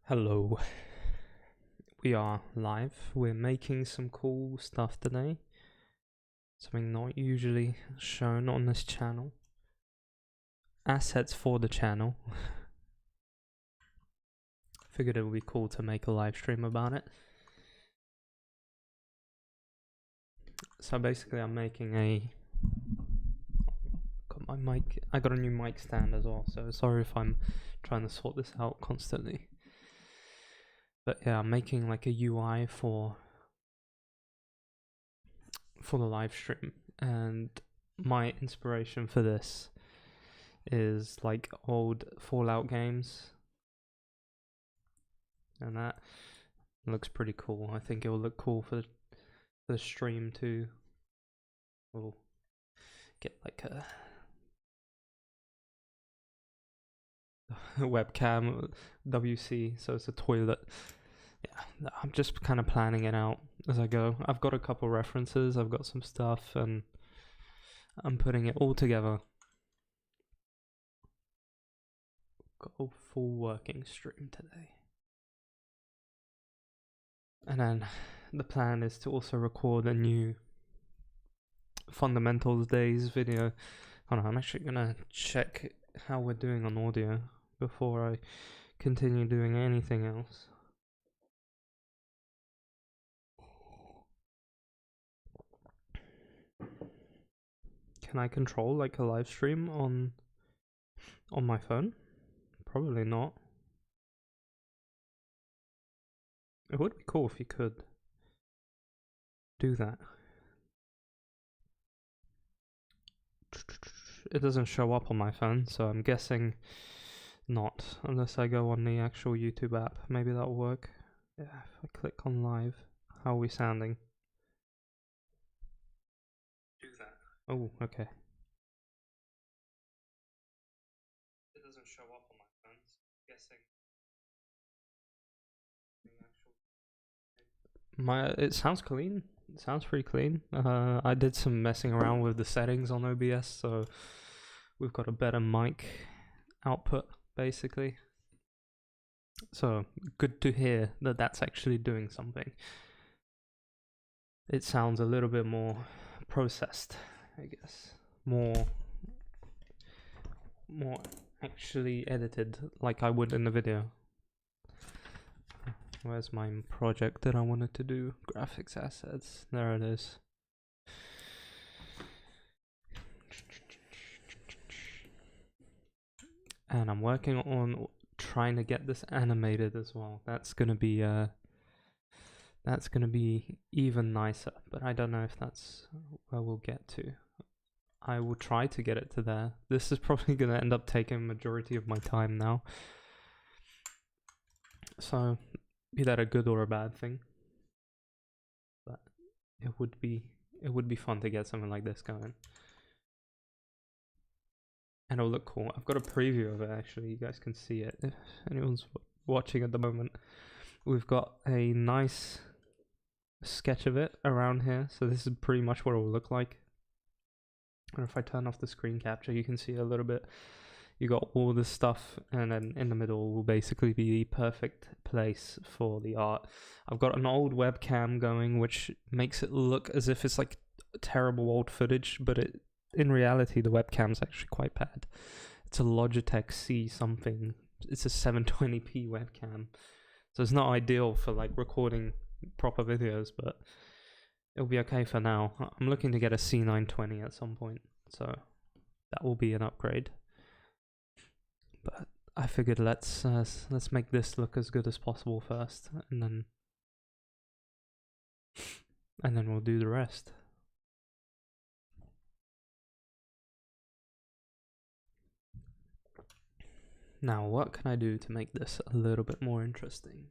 Hello, we are live. We're making some cool stuff today. Something not usually shown on this channel. Assets for the channel. Figured it would be cool to make a live stream about it. So basically I'm making got my mic, I got a new mic stand as well, so sorry if I'm trying to sort this out constantly. But yeah, I'm making like a UI for the live stream, and my inspiration for this is like old Fallout games, and that looks pretty cool. I think it will look cool for the stream too. We'll get like a webcam WC, so it's a toilet. Yeah, I'm just kind of planning it out as I go. I've got a couple references, I've got some stuff, and I'm putting it all together. Got a full working stream today. And then the plan is to also record a new Fundamentals Days video. Hold on, I'm actually gonna check how we're doing on audio before I continue doing anything else. Can I control like a live stream on my phone? Probably not. It would be cool if you could do that. It doesn't show up on my phone, so I'm guessing not, unless I go on the actual YouTube app. Maybe that'll work. Yeah, if I click on live, how are we sounding? Do that. Oh, okay. It doesn't show up on my phone, so I'm guessing it sounds clean. It sounds pretty clean. I did some messing around with the settings on OBS, so we've got a better mic output basically. So good to hear that that's actually doing something. It sounds a little bit more processed, I guess. More actually edited like I would in the video. Where's my project that I wanted to do? Graphics assets. There it is. And I'm working on trying to get this animated as well. That's gonna be even nicer, but I don't know if that's where we'll get to. I will try to get it to there. This is probably gonna end up taking a majority of my time now. So, be that a good or a bad thing, but it would be fun to get something like this going. And it'll look cool. I've got a preview of it actually, you guys can see it if anyone's watching at the moment. We've got a nice sketch of it around here, so this is pretty much what it will look like. And if I turn off the screen capture, you can see a little bit. You got all this stuff, and then in the middle will basically be the perfect place for the art. I've got an old webcam going, which makes it look as if it's like terrible old footage, but in reality the webcam's actually quite bad. It's a Logitech C something. It's a 720p webcam, so it's not ideal for like recording proper videos, but it'll be okay for now. I'm looking to get a C920 at some point, so that will be an upgrade. But I figured let's make this look as good as possible first, and then we'll do the rest. Now, what can I do to make this a little bit more interesting?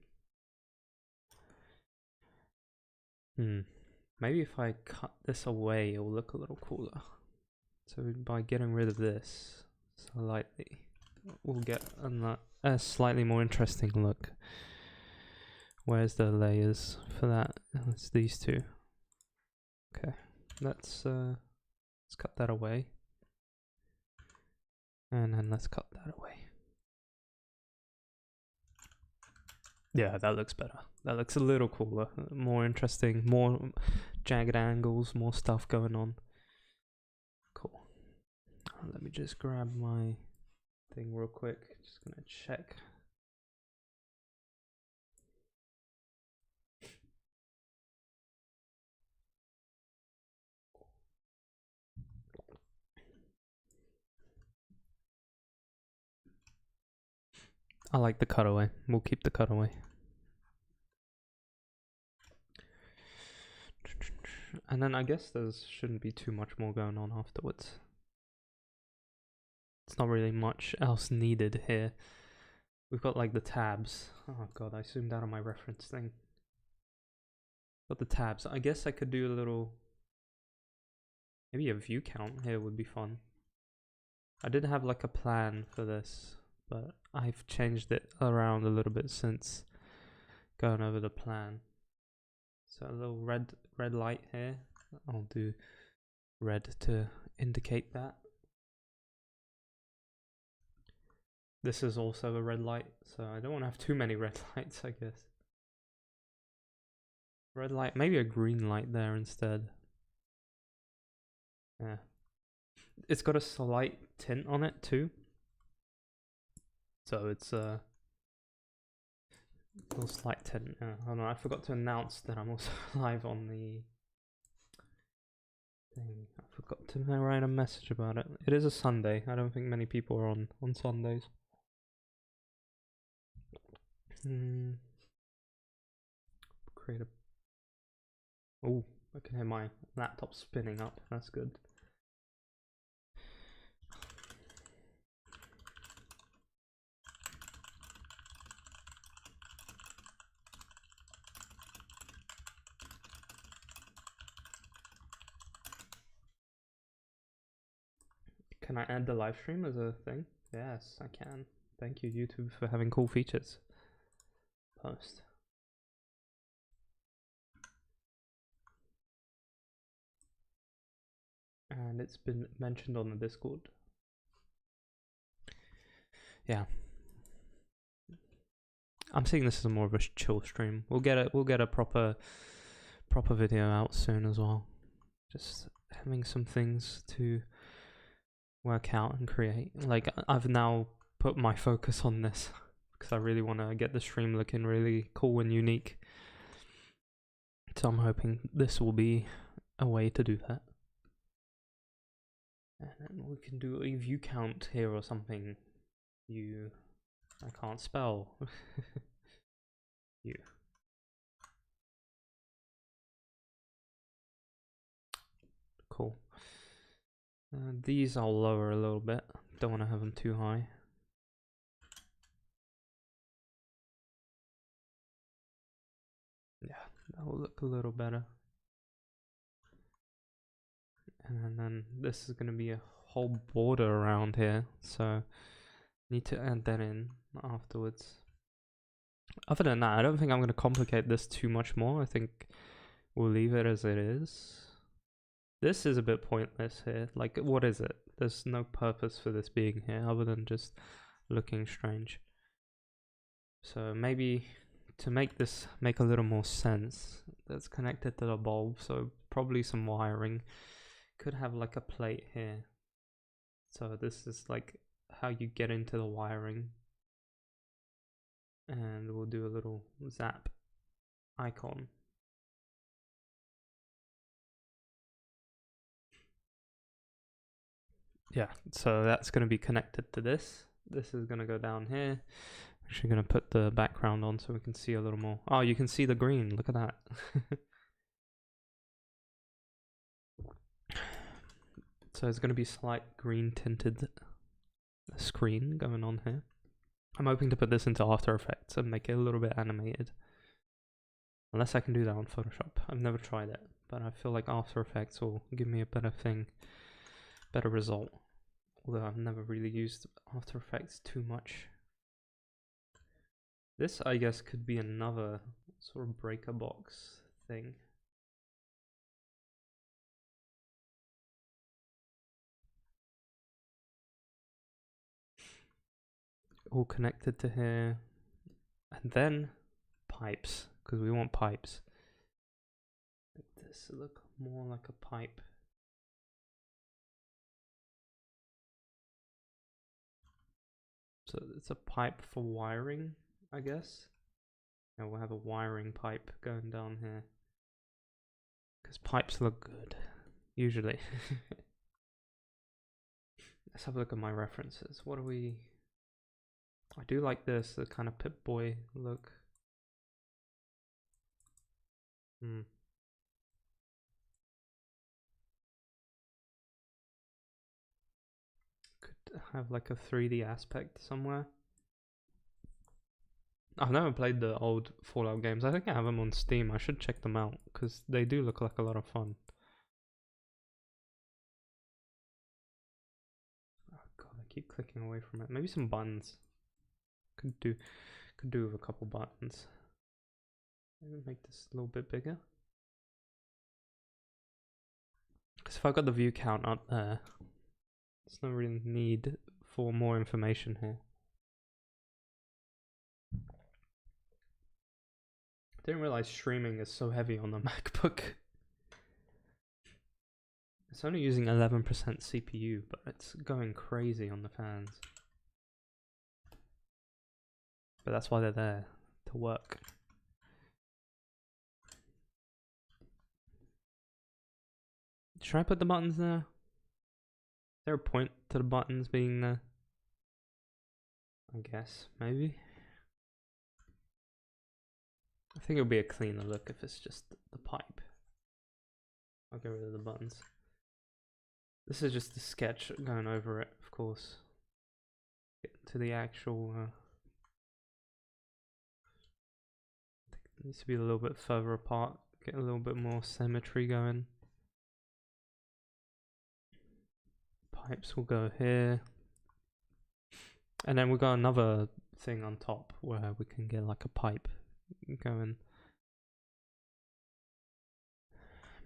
Maybe if I cut this away, it'll look a little cooler. So by getting rid of this slightly, we'll get a slightly more interesting look. Where's the layers for that? It's these two. Okay, let's cut that away. And then let's cut that away. Yeah, that looks better. That looks a little cooler, more interesting, more jagged angles, more stuff going on. Cool. Let me just grab my thing real quick. Just gonna check. I like the cutaway. We'll keep the cutaway. And then I guess there shouldn't be too much more going on afterwards. It's not really much else needed here. We've got like the tabs. Oh god, I zoomed out on my reference thing. Got the tabs. I guess I could do a little... Maybe a view count here would be fun. I did have like a plan for this, but I've changed it around a little bit since going over the plan. So a little red light here. I'll do red to indicate that. This is also a red light, so I don't want to have too many red lights, I guess. Red light, maybe a green light there instead. Yeah. It's got a slight tint on it too. So it's a little slight tint. Oh no, I forgot to announce that I'm also live on the thing. I forgot to write a message about it. It is a Sunday. I don't think many people are on Sundays. Create a... Oh, I can hear my laptop spinning up. That's good. Can I add the live stream as a thing? Yes, I can. Thank you, YouTube, for having cool features. Post. And it's been mentioned on the Discord. Yeah. I'm seeing this as more of a chill stream. We'll get a proper video out soon as well. Just having some things to work out and create. Like, I've now put my focus on this because I really want to get the stream looking really cool and unique. So I'm hoping this will be a way to do that. And then we can do a view count here or something. I can't spell. Cool. These I'll lower a little bit. Don't want to have them too high. Yeah, that will look a little better. And then this is going to be a whole border around here, so need to add that in afterwards. Other than that, I don't think I'm going to complicate this too much more. I think we'll leave it as it is. This is a bit pointless here. Like, what is it? There's no purpose for this being here other than just looking strange. So maybe to make this make a little more sense, that's connected to the bulb, so probably some wiring. Could have like a plate here. So this is like how you get into the wiring. And we'll do a little zap icon. Yeah, so that's going to be connected to this. This is going to go down here. Actually going to put the background on so we can see a little more. Oh, you can see the green. Look at that. So it's going to be slight green tinted screen going on here. I'm hoping to put this into After Effects and make it a little bit animated. Unless I can do that on Photoshop. I've never tried it, but I feel like After Effects will give me a better thing, better result. Although I've never really used After Effects too much. This, I guess, could be another sort of breaker box thing. All connected to here. And then pipes, because we want pipes. Make this look more like a pipe. So it's a pipe for wiring, I guess. And we'll have a wiring pipe going down here. Because pipes look good, usually. Let's have a look at my references. What do we... I do like this, the kind of Pip-Boy look. Could have like a 3D aspect somewhere. I've never played the old Fallout games. I think I have them on Steam. I should check them out because they do look like a lot of fun. Oh god, I keep clicking away from it. Maybe some buttons. Could do with a couple buttons. Maybe make this a little bit bigger. Because if I got the view count up there, there's no real need for more information here. Didn't realize streaming is so heavy on the MacBook. It's only using 11% CPU, but it's going crazy on the fans. But that's why they're there, to work. Should I put the buttons there? Is there a point to the buttons being there? I guess, maybe. I think it'll be a cleaner look if it's just the pipe. I'll get rid of the buttons. This is just a sketch going over it, of course. Get to the actual... it needs to be a little bit further apart. Get a little bit more symmetry going. Pipes will go here. And then we've got another thing on top where we can get like a pipe going.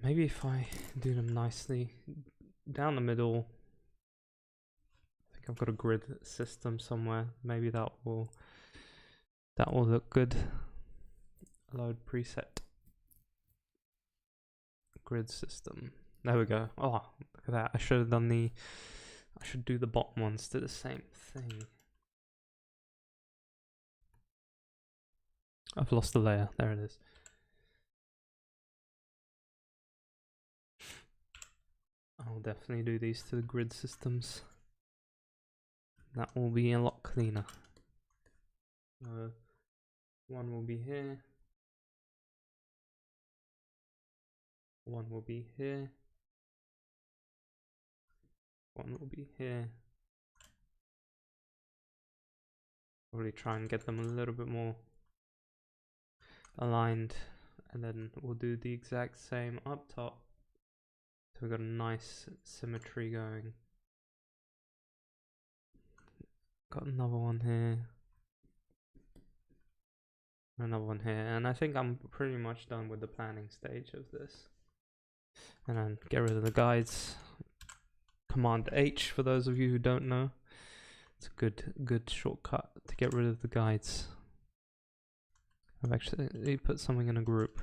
Maybe if I do them nicely down the middle. I think I've got a grid system somewhere. Maybe that will look good. Load preset. Grid system. There we go. Oh, look at that. I should have done I should do the bottom ones to the same thing. I've lost the layer. There it is. I'll definitely do these to the grid systems. That will be a lot cleaner. One will be here. One will be here. One will be here. Probably try and get them a little bit more aligned, and then we'll do the exact same up top. So we've got a nice symmetry going. Got another one here. Another one here, and I think I'm pretty much done with the planning stage of this. And then get rid of the guides. Command H for those of you who don't know. It's a good shortcut to get rid of the guides. I've actually put something in a group.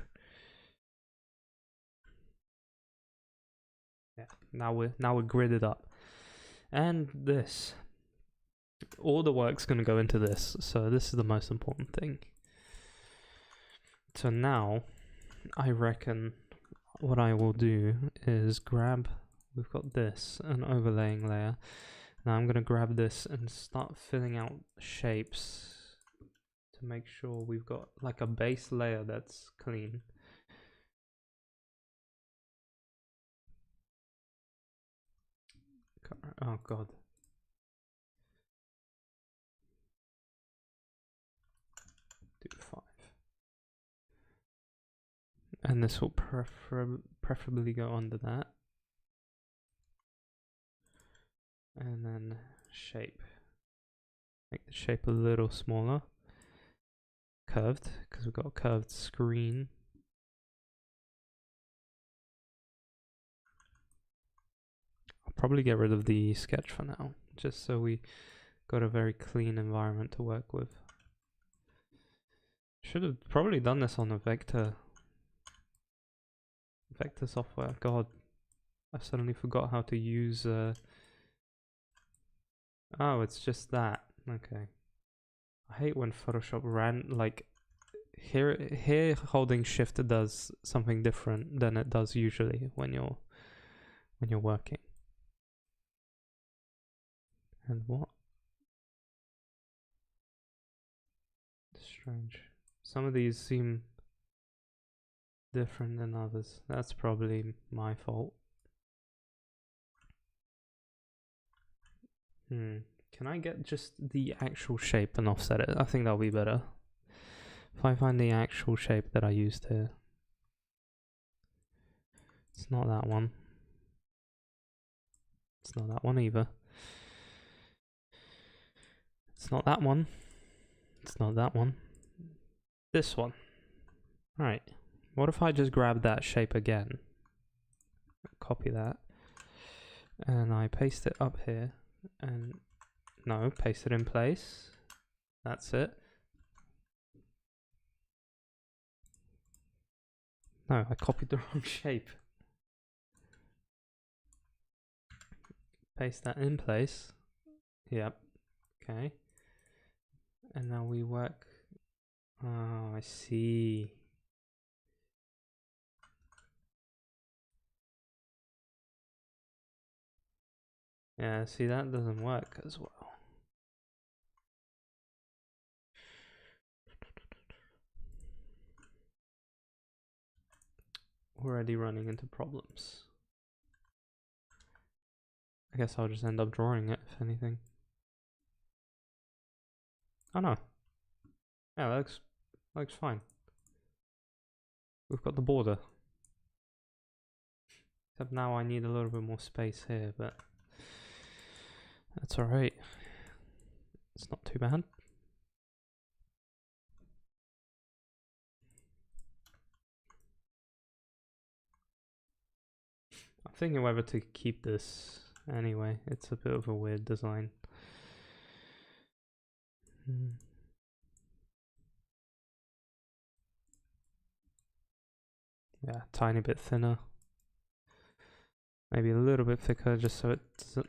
Yeah, now we're gridded up. And this. All the work's gonna go into this, so this is the most important thing. So now I reckon what I will do is grab, we've got this, an overlaying layer. Now I'm gonna grab this and start filling out shapes to make sure we've got like a base layer that's clean. Oh god. Do 5. And this will preferably go under that. And then shape. Make the shape a little smaller. Curved, because we've got a curved screen. I'll probably get rid of the sketch for now, just so we got a very clean environment to work with. Should have probably done this on a vector software. God, I suddenly forgot how to use oh, it's just that. Okay. I hate when Photoshop like here holding shift does something different than it does usually when you're working. And what? Strange. Some of these seem different than others. That's probably my fault. Can I get just the actual shape and offset it? I think that'll be better. If I find the actual shape that I used here. It's not that one. It's not that one either. It's not that one. It's not that one. This one. Alright. What if I just grab that shape again? Copy that. And I paste it up here. And no, paste it in place. That's it. No, I copied the wrong shape. Paste that in place. Yep. Okay. And now we work. Oh, I see. Yeah, see, that doesn't work as well. Already running into problems. I guess I'll just end up drawing it, if anything. Oh no. Yeah, that looks fine. We've got the border. Except now I need a little bit more space here, but that's alright. It's not too bad. I'm thinking whether to keep this anyway. It's a bit of a weird design. Yeah, tiny bit thinner. Maybe a little bit thicker just so it doesn't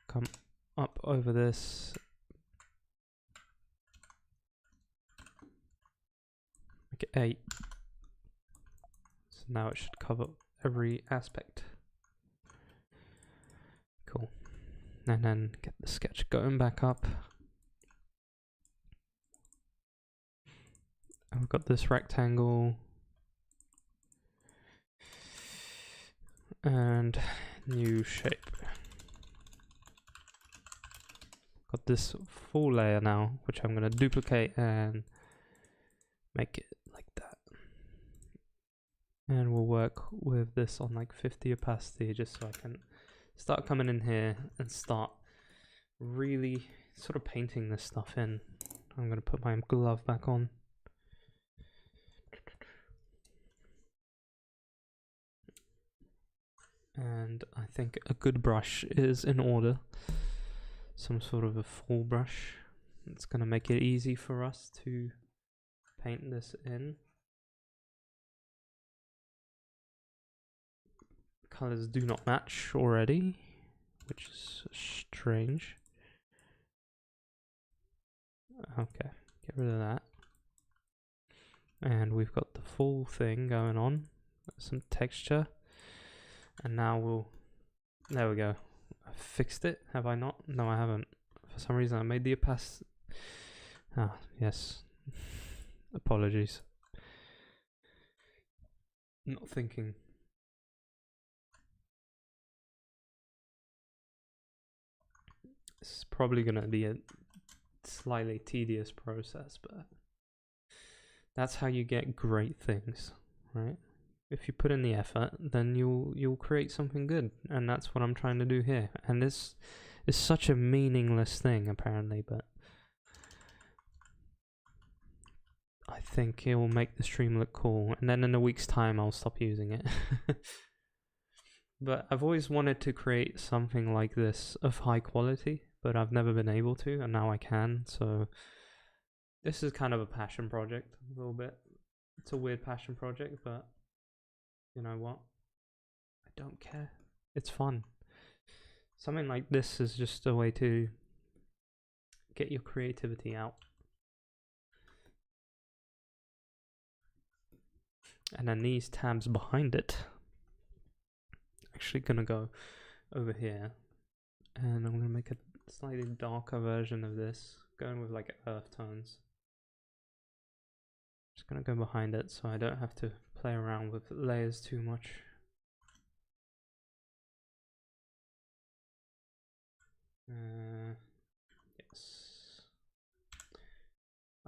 come up over this. Make it 8. So now it should cover every aspect. Cool. And then get the sketch going back up. And we've got this rectangle. And new shape. Got this full layer now, which I'm going to duplicate and make it like that. And we'll work with this on like 50 opacity just so I can start coming in here and start really sort of painting this stuff in. I'm going to put my glove back on. And I think a good brush is in order. Some sort of a full brush. It's going to make it easy for us to paint this in. Colors do not match already, which is strange. Okay, get rid of that. And we've got the full thing going on. Some texture. And now there we go. I fixed it, have I not? No, I haven't. For some reason I made the opacity. Ah, yes. Apologies. Not thinking. This is probably going to be a slightly tedious process, but that's how you get great things, right? If you put in the effort, then you'll create something good, and that's what I'm trying to do here. And this is such a meaningless thing, apparently, but I think it will make the stream look cool. And then in a week's time, I'll stop using it. But I've always wanted to create something like this of high quality, but I've never been able to, and now I can. So This is kind of a passion project, a little bit. It's a weird passion project, but you know what? I don't care. It's fun. Something like this is just a way to get your creativity out. And then these tabs behind it, actually gonna go over here, and I'm gonna make a slightly darker version of this, going with like earth tones. Just gonna go behind it so I don't have to play around with layers too much. Yes.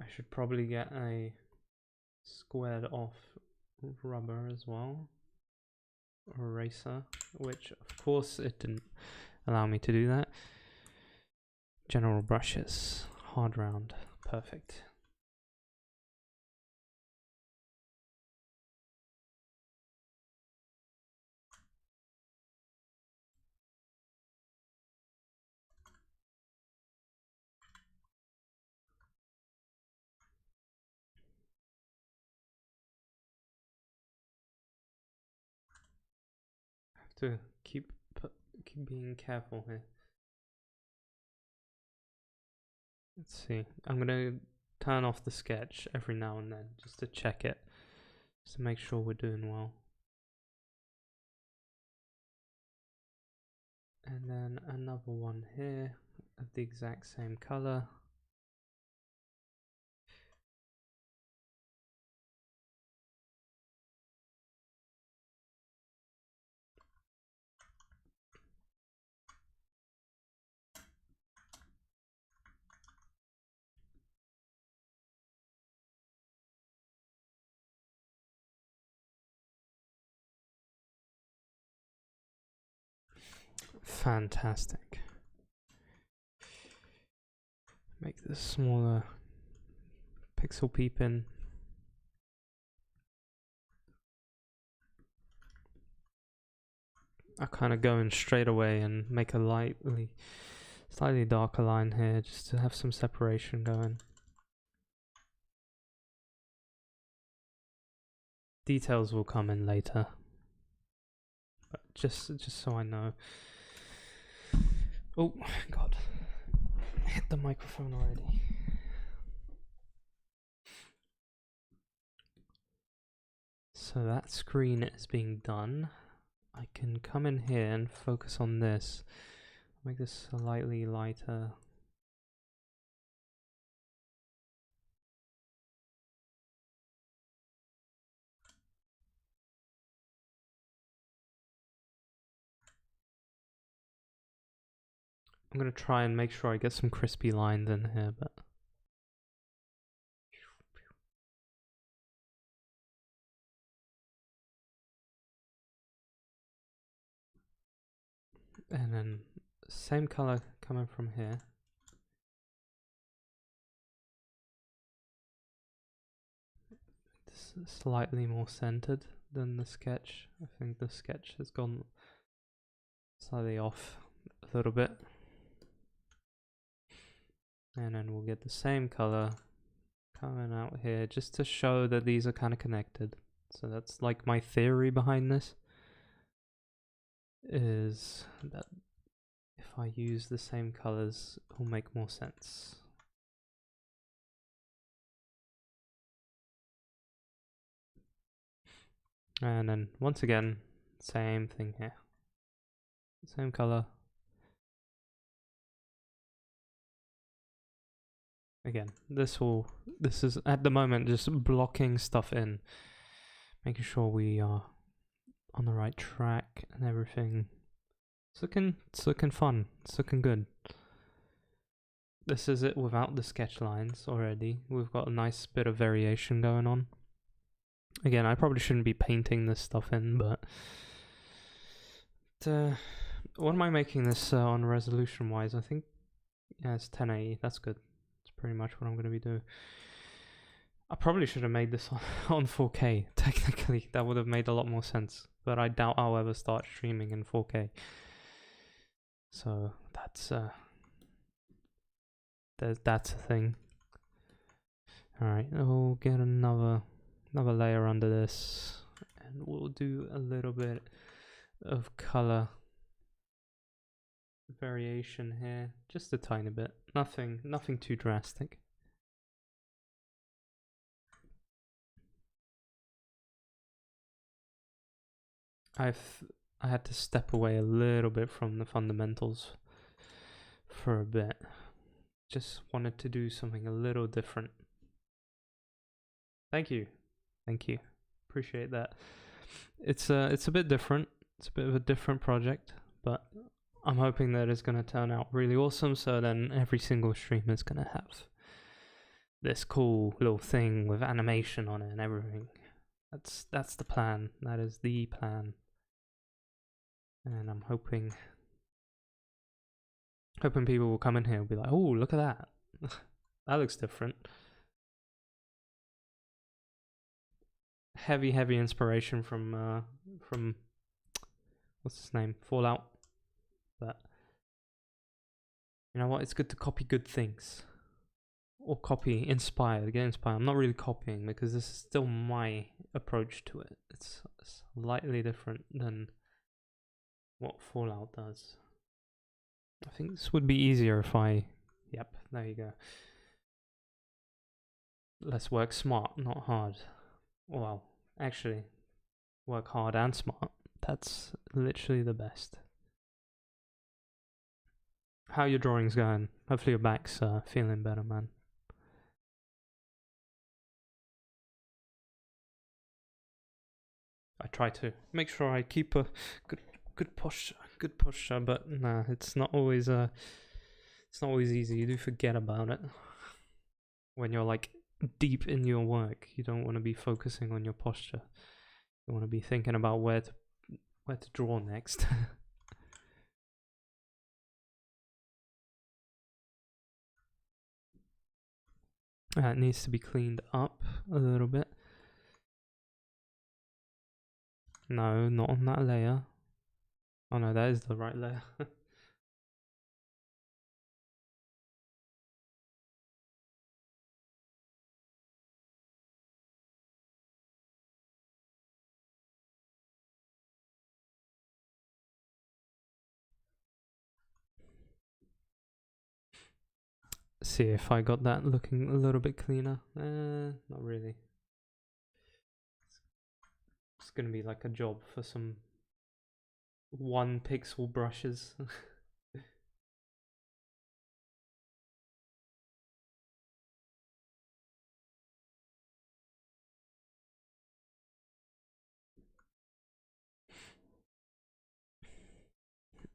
I should probably get a squared off rubber as well. Eraser, which of course it didn't allow me to do that. General brushes, hard round, perfect. To keep being careful here. Let's see. I'm gonna turn off the sketch every now and then just to check it, just to make sure we're doing well. And then another one here of the exact same color. Fantastic. Make this smaller. Pixel peep in. I kind of go in straight away and make a slightly darker line here just to have some separation going. Details will come in later, but just so I know. Oh God, I hit the microphone already. So that screen is being done. I can come in here and focus on this. Make this slightly lighter. I'm gonna try and make sure I get some crispy lines in here, but and then same color coming from here. This is slightly more centered than the sketch. I think the sketch has gone slightly off a little bit. And then we'll get the same color coming out here just to show that these are kind of connected. So that's like my theory behind this, is that if I use the same colors, it will make more sense. And then once again, same thing here. Same color. Again, this is at the moment just blocking stuff in, making sure we are on the right track and everything. It's looking fun. It's looking good. This is it without the sketch lines already. We've got a nice bit of variation going on. Again, I probably shouldn't be painting this stuff in, but what am I making this on resolution wise? I think, yeah, it's 1080. That's good. It's pretty much what I'm going to be doing. I probably should have made this on 4K. Technically, that would have made a lot more sense. But I doubt I'll ever start streaming in 4K. So that's a thing. Alright, we'll get another layer under this, and we'll do a little bit of color variation here, just a tiny bit, nothing too drastic. I had to step away a little bit from the fundamentals for a bit. Just wanted to do something a little different. Thank you. Appreciate that. It's a bit different. It's a bit of a different project, but I'm hoping that it's gonna turn out really awesome. So then every single stream is gonna have this cool little thing with animation on it and everything. That's the plan. That is the plan. And I'm hoping people will come in here and be like, oh, look at that. That looks different. Heavy inspiration from what's his name? Fallout. But you know what? It's good to copy good things. Or copy, get inspired. I'm not really copying because this is still my approach to it. It's slightly different than what Fallout does. I think this would be easier if yep, there you go. Let's work smart, not hard. Well, actually, work hard and smart. That's literally the best. How your drawings going? Hopefully your back's feeling better, man. I try to make sure I keep a good posture, but nah, it's not always easy. You do forget about it when you're like deep in your work. You don't want to be focusing on your posture. You want to be thinking about where to draw next. It needs to be cleaned up a little bit. No, not on that layer. Oh no, that is the right layer. See if I got that looking a little bit cleaner. Not really. It's gonna be like a job for some 1 pixel brushes.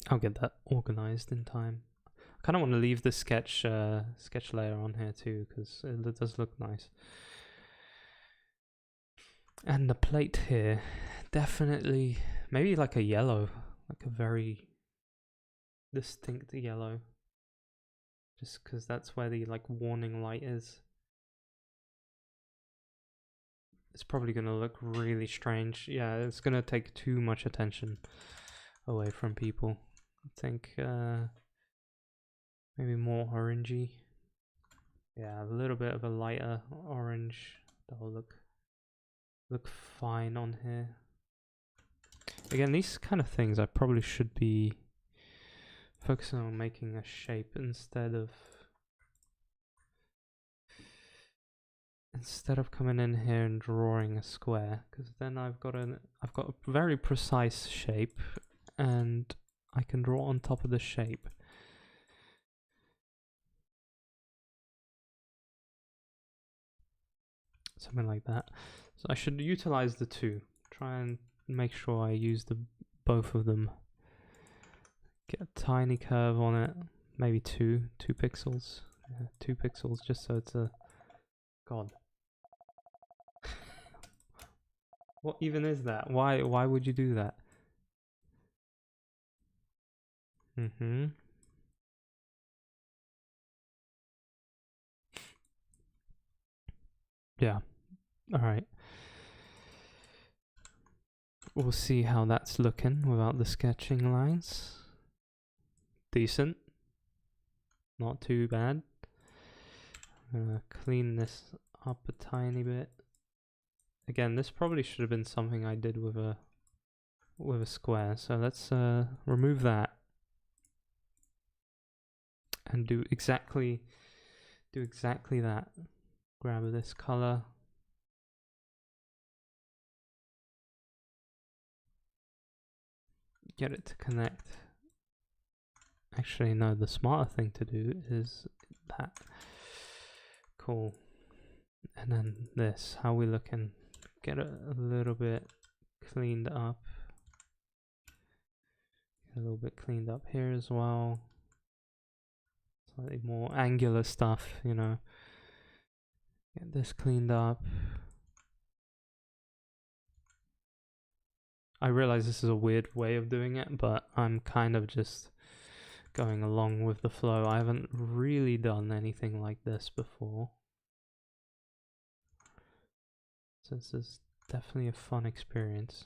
I'll get that organized in time. I kind of want to leave the sketch layer on here too, because it does look nice. And the plate here, definitely, maybe like a yellow, like a very distinct yellow. Just because that's where the like warning light is. It's probably going to look really strange. Yeah, it's going to take too much attention away from people. I think maybe more orangey. Yeah, a little bit of a lighter orange. That'll look fine on here. Again, these kind of things I probably should be focusing on making a shape instead of coming in here and drawing a square, because then I've got a very precise shape and I can draw on top of the shape. Something like that. So I should utilize the two. Try and make sure I use both of them. Get a tiny curve on it. Maybe 2 pixels. Yeah, 2 pixels, just so it's a... God. What even is that? Why would you do that? Yeah. Alright. We'll see how that's looking without the sketching lines. Decent. Not too bad. I'm gonna clean this up a tiny bit. Again, this probably should have been something I did with a square. So let's remove that and do exactly that. Grab this color. Get it to connect. Actually, no, the smarter thing to do is that. Cool. And then this, how we looking? Get it a little bit cleaned up. Get a little bit cleaned up here as well. Slightly more angular stuff, you know. Get this cleaned up. I realize this is a weird way of doing it, but I'm kind of just going along with the flow. I haven't really done anything like this before. So this is definitely a fun experience.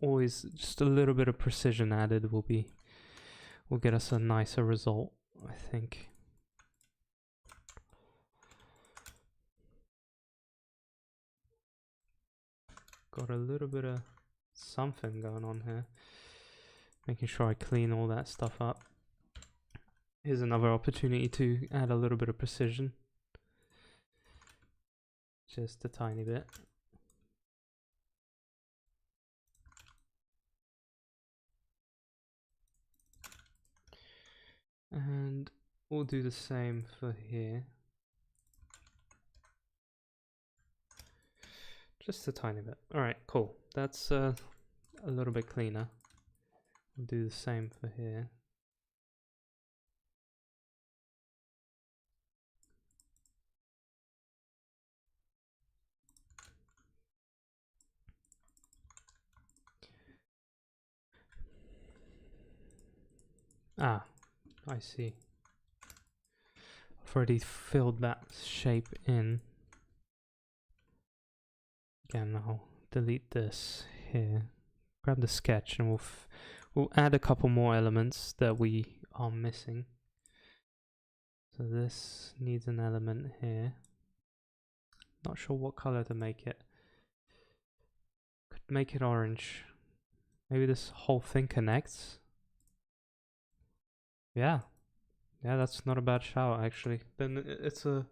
Always just a little bit of precision added will get us a nicer result, I think. Got a little bit of something going on here. Making sure I clean all that stuff up. Here's another opportunity to add a little bit of precision. Just a tiny bit. And we'll do the same for here. Just a tiny bit. Alright, cool. That's a little bit cleaner. We'll do the same for here. Ah, I see. I've already filled that shape in. Again, I'll delete this here. Grab the sketch and we'll add a couple more elements that we are missing. So this needs an element here. Not sure what color to make it. Could make it orange. Maybe this whole thing connects. Yeah, that's not a bad shout actually. Then it's a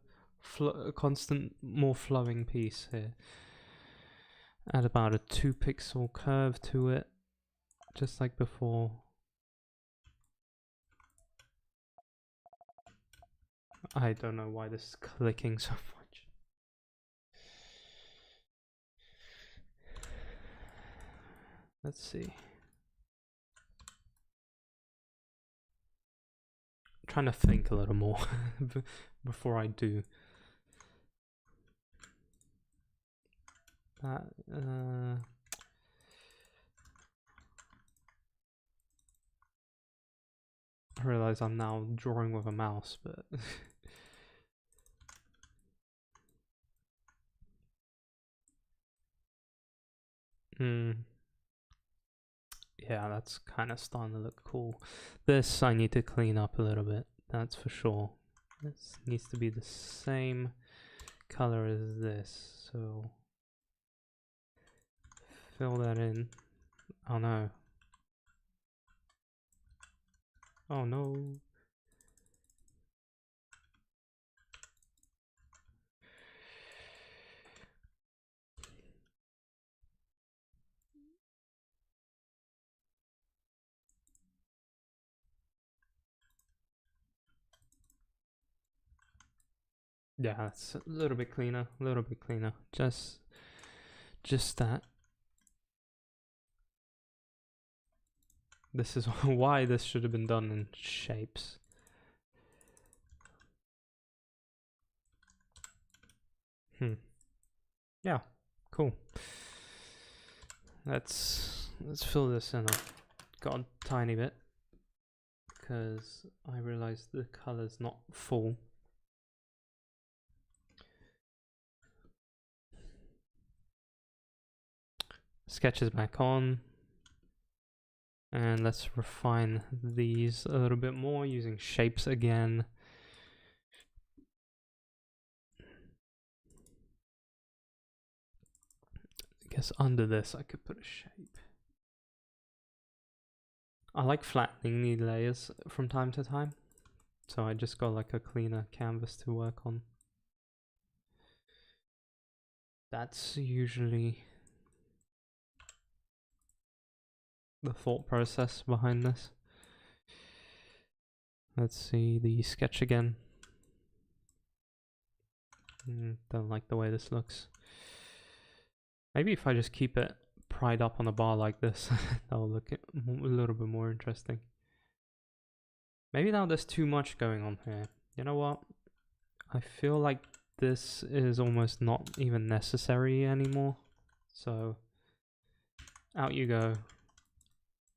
constant, more flowing piece here. Add about a 2 pixel curve to it, just like before. I don't know why this is clicking so much. Let's see. I'm trying to think a little more before I do. That, I realize I'm now drawing with a mouse, but yeah, that's kind of starting to look cool. This I need to clean up a little bit, that's for sure. This needs to be the same color as this, so fill that in. Oh no. Oh no. Yeah, it's a little bit cleaner, Just that. This is why this should have been done in shapes. Yeah, cool. Let's fill this in. I've got a tiny bit because I realized the color's not full. Sketch is back on, And let's refine these a little bit more using shapes again. I guess under this I could put a shape. I like flattening the layers from time to time, so I just got like a cleaner canvas to work on. That's usually the thought process behind this. Let's see the sketch again. Don't like the way this looks. Maybe if I just keep it pried up on a bar like this, that'll look a little bit more interesting. Maybe now there's too much going on here. You know what? I feel like this is almost not even necessary anymore. So out you go.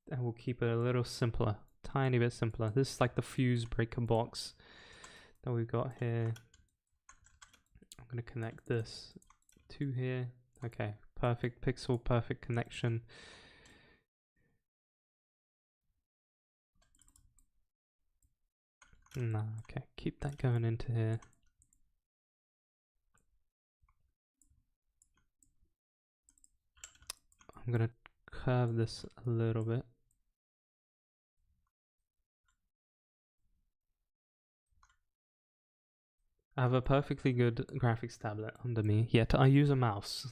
And we'll keep it a little simpler. Tiny bit simpler. This is like the fuse breaker box that we've got here. I'm going to connect this to here. Okay, perfect pixel, perfect connection. No, okay, keep that going into here. I'm going to curve this a little bit. I have a perfectly good graphics tablet under me, yet I use a mouse.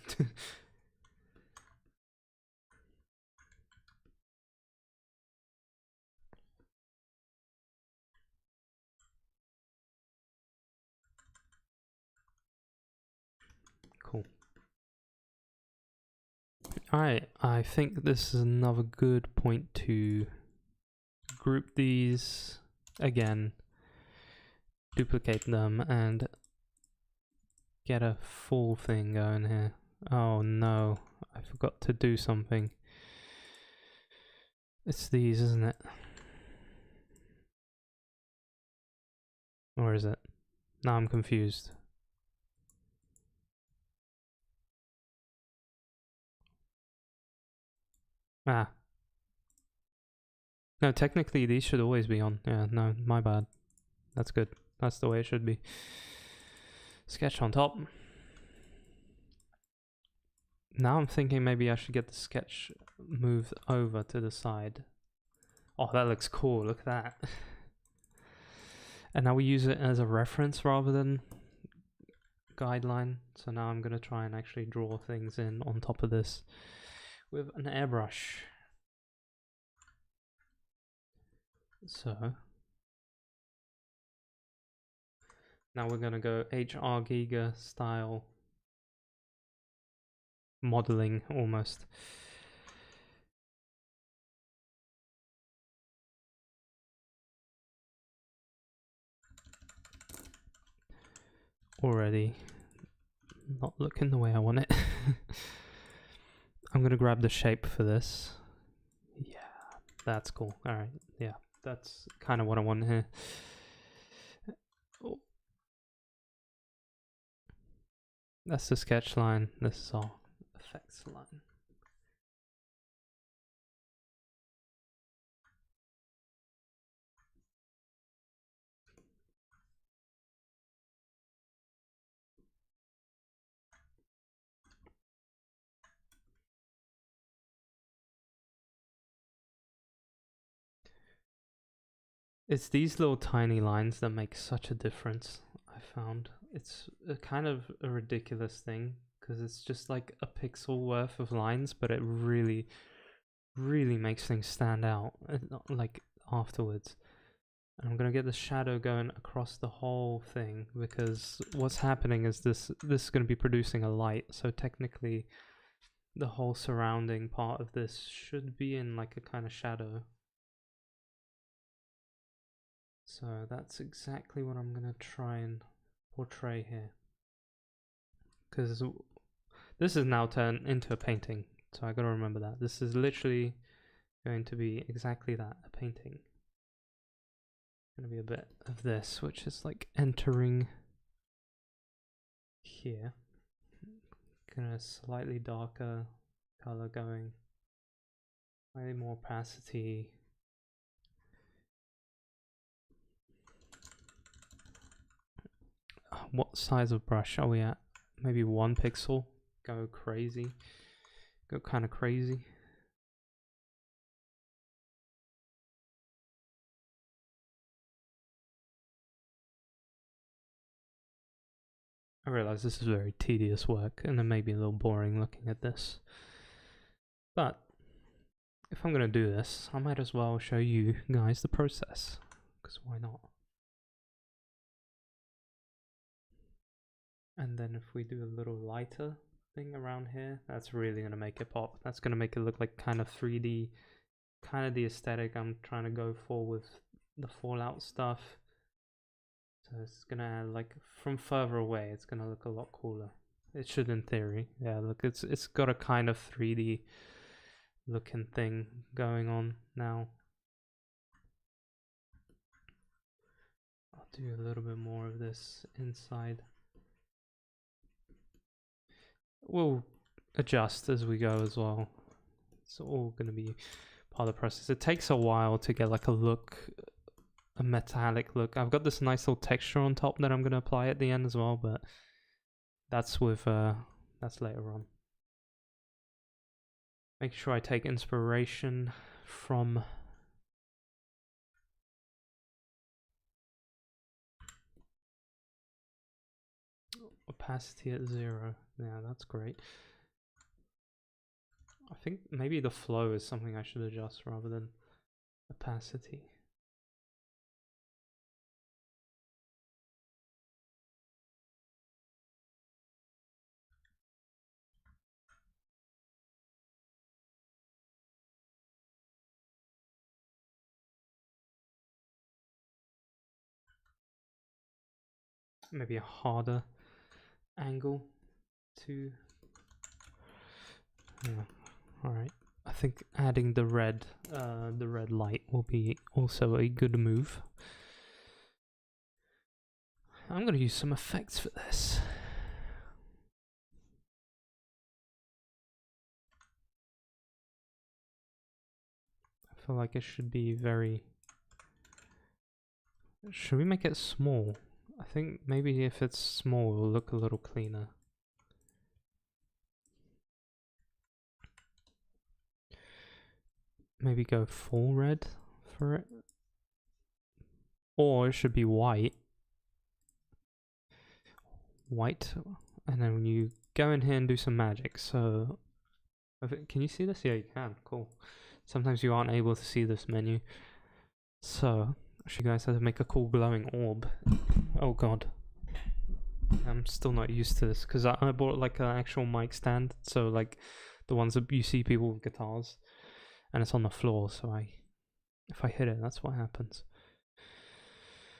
Cool. Alright, I think this is another good point to group these again, duplicate them, and get a full thing going here. Oh no, I forgot to do something. It's these, isn't it? Or is it? Now I'm confused. Ah. No, technically these should always be on. Yeah, no, my bad. That's good. That's the way it should be. Sketch on top. Now I'm thinking maybe I should get the sketch moved over to the side. Oh, that looks cool. Look at that. And now we use it as a reference rather than guideline. So now I'm going to try and actually draw things in on top of this with an airbrush. So now we're going to go HR Giga style modeling almost. Already not looking the way I want it. I'm going to grab the shape for this. Yeah, that's cool. All right. Yeah, that's kind of what I want here. Oh. That's the sketch line. This is our effects line. It's these little tiny lines that make such a difference, I found. It's a kind of a ridiculous thing because it's just like a pixel worth of lines, but it really, really makes things stand out like afterwards. And I'm gonna get the shadow going across the whole thing because what's happening is this is gonna be producing a light, so technically the whole surrounding part of this should be in like a kind of shadow. So that's exactly what I'm gonna try and portray here. Because this is now turned into a painting, so I gotta remember that. This is literally going to be exactly that, a painting. Gonna be a bit of this, which is like entering here. Gonna slightly darker color going Slightly more opacity. What size of brush are we at? Maybe 1 pixel. Go crazy. Go kind of crazy. I realize this is very tedious work and it may be a little boring looking at this. But if I'm going to do this, I might as well show you guys the process. Because why not? And then if we do a little lighter thing around here, that's really going to make it pop. That's going to make it look like kind of 3D, kind of the aesthetic I'm trying to go for with the Fallout stuff. So it's going to, like, from further away, it's going to look a lot cooler. It should in theory. Yeah, look, it's got a kind of 3D looking thing going on now. I'll do a little bit more of this inside. We'll adjust as we go as well. It's all going to be part of the process. It takes a while to get like a look, a metallic look. I've got this nice little texture on top that I'm going to apply at the end as well, but that's with that's later on. Make sure I take inspiration from opacity at 0. Yeah, that's great. I think maybe the flow is something I should adjust rather than opacity. Maybe a harder angle to... Yeah, alright. I think adding the red light will be also a good move. I'm gonna use some effects for this. I feel like it should be very... Should we make it small? I think maybe if it's small, it will look a little cleaner. Maybe go full red for it. Or it should be white. White. And then when you go in here and do some magic, so... Can you see this? Yeah, you can. Cool. Sometimes you aren't able to see this menu. So, I'll show you guys how to make a cool glowing orb. Oh god. I'm still not used to this because I bought like an actual mic stand, so like the ones that you see people with guitars, and it's on the floor, so if I hit it, that's what happens.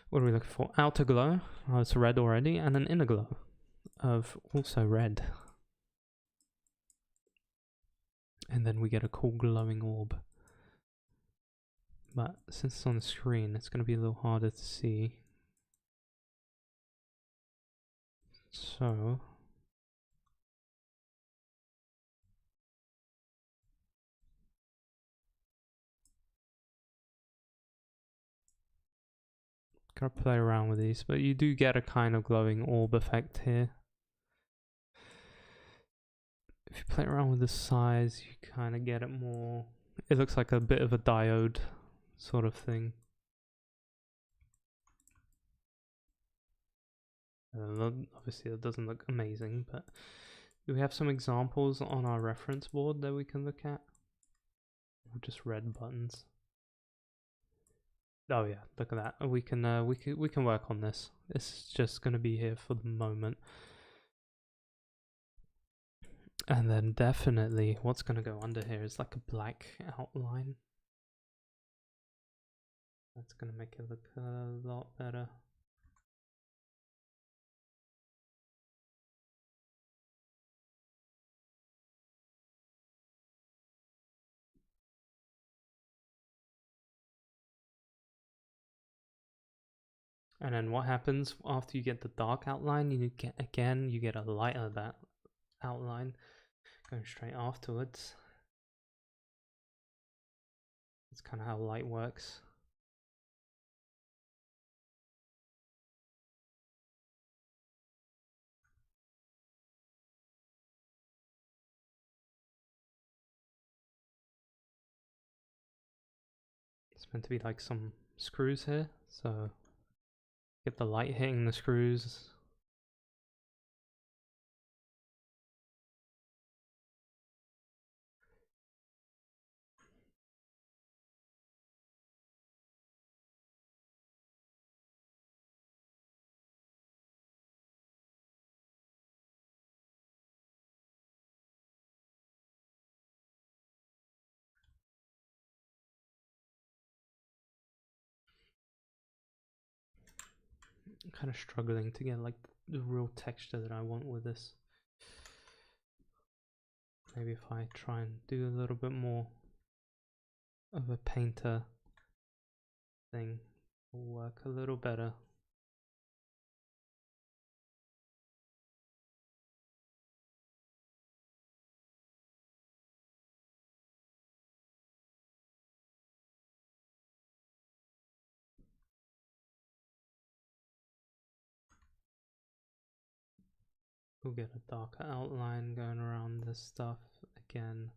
What are we looking for? Outer glow. Oh, it's red already, and an inner glow of also red. And then we get a cool glowing orb. But since it's on the screen, it's going to be a little harder to see. So... gotta play around with these, but you do get a kind of glowing orb effect here. If you play around with the size, you kind of get it more... It looks like a bit of a diode sort of thing. Obviously it doesn't look amazing, but do we have some examples on our reference board that we can look at? Or just red buttons? Oh yeah, look at that. We can work on this. This is just going to be here for the moment. And then definitely what's going to go under here is like a black outline. That's going to make it look a lot better. And then what happens after you get the dark outline? You get a lighter that outline going straight afterwards. That's kind of how light works. It's meant to be like some screws here, so get the light hitting the screws. I'm kind of struggling to get like the real texture that I want with this. Maybe if I try and do a little bit more of a painter thing, will work a little better. We'll get a darker outline going around this stuff again.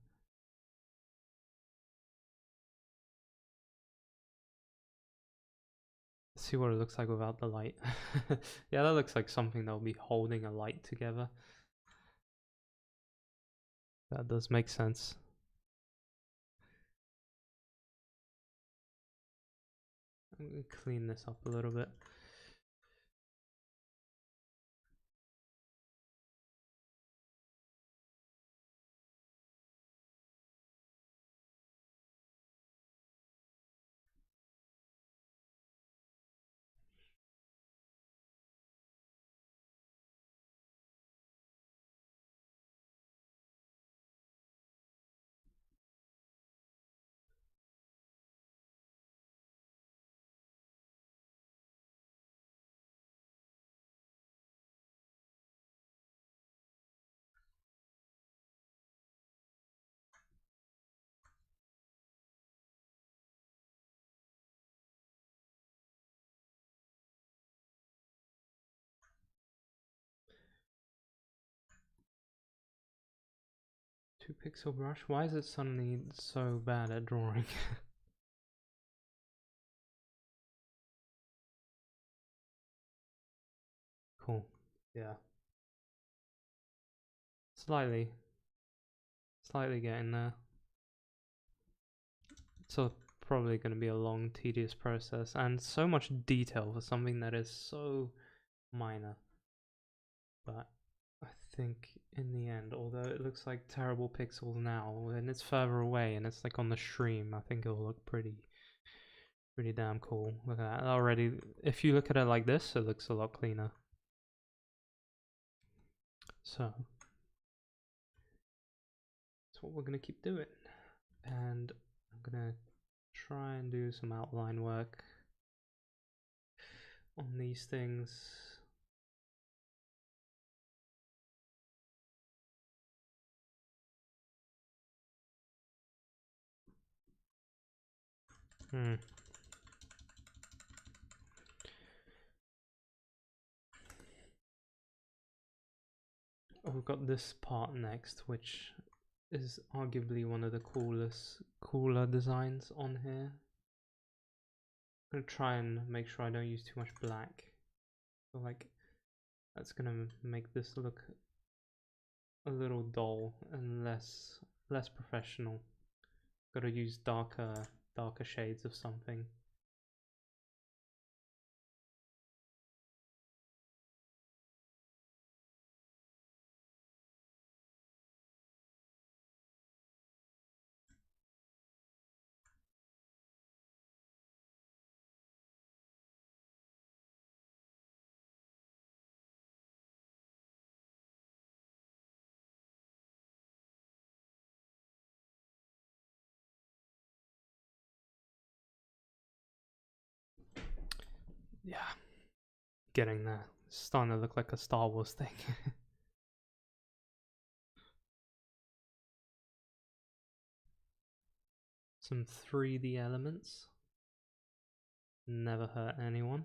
Let's see what it looks like without the light. Yeah, that looks like something that will be holding a light together. That does make sense. I'm gonna clean this up a little bit. Two pixel brush. Why is it suddenly so bad at drawing? Cool. Yeah. Slightly getting there. So probably going to be a long, tedious process, and so much detail for something that is so minor. But I think in the end, although it looks like terrible pixels now, and it's further away and it's like on the stream, I think it'll look pretty damn cool. Look at that already. If you look at it like this, it looks a lot cleaner. So that's what we're gonna keep doing, and I'm gonna try and do some outline work on these things. Oh, we've got this part next, which is arguably one of the cooler designs on here. I'm gonna try and make sure I don't use too much black. So like that's gonna make this look a little dull and less professional. Gotta use darker shades of something. Yeah, getting there. It's starting to look like a Star Wars thing. some 3D elements. Never hurt anyone.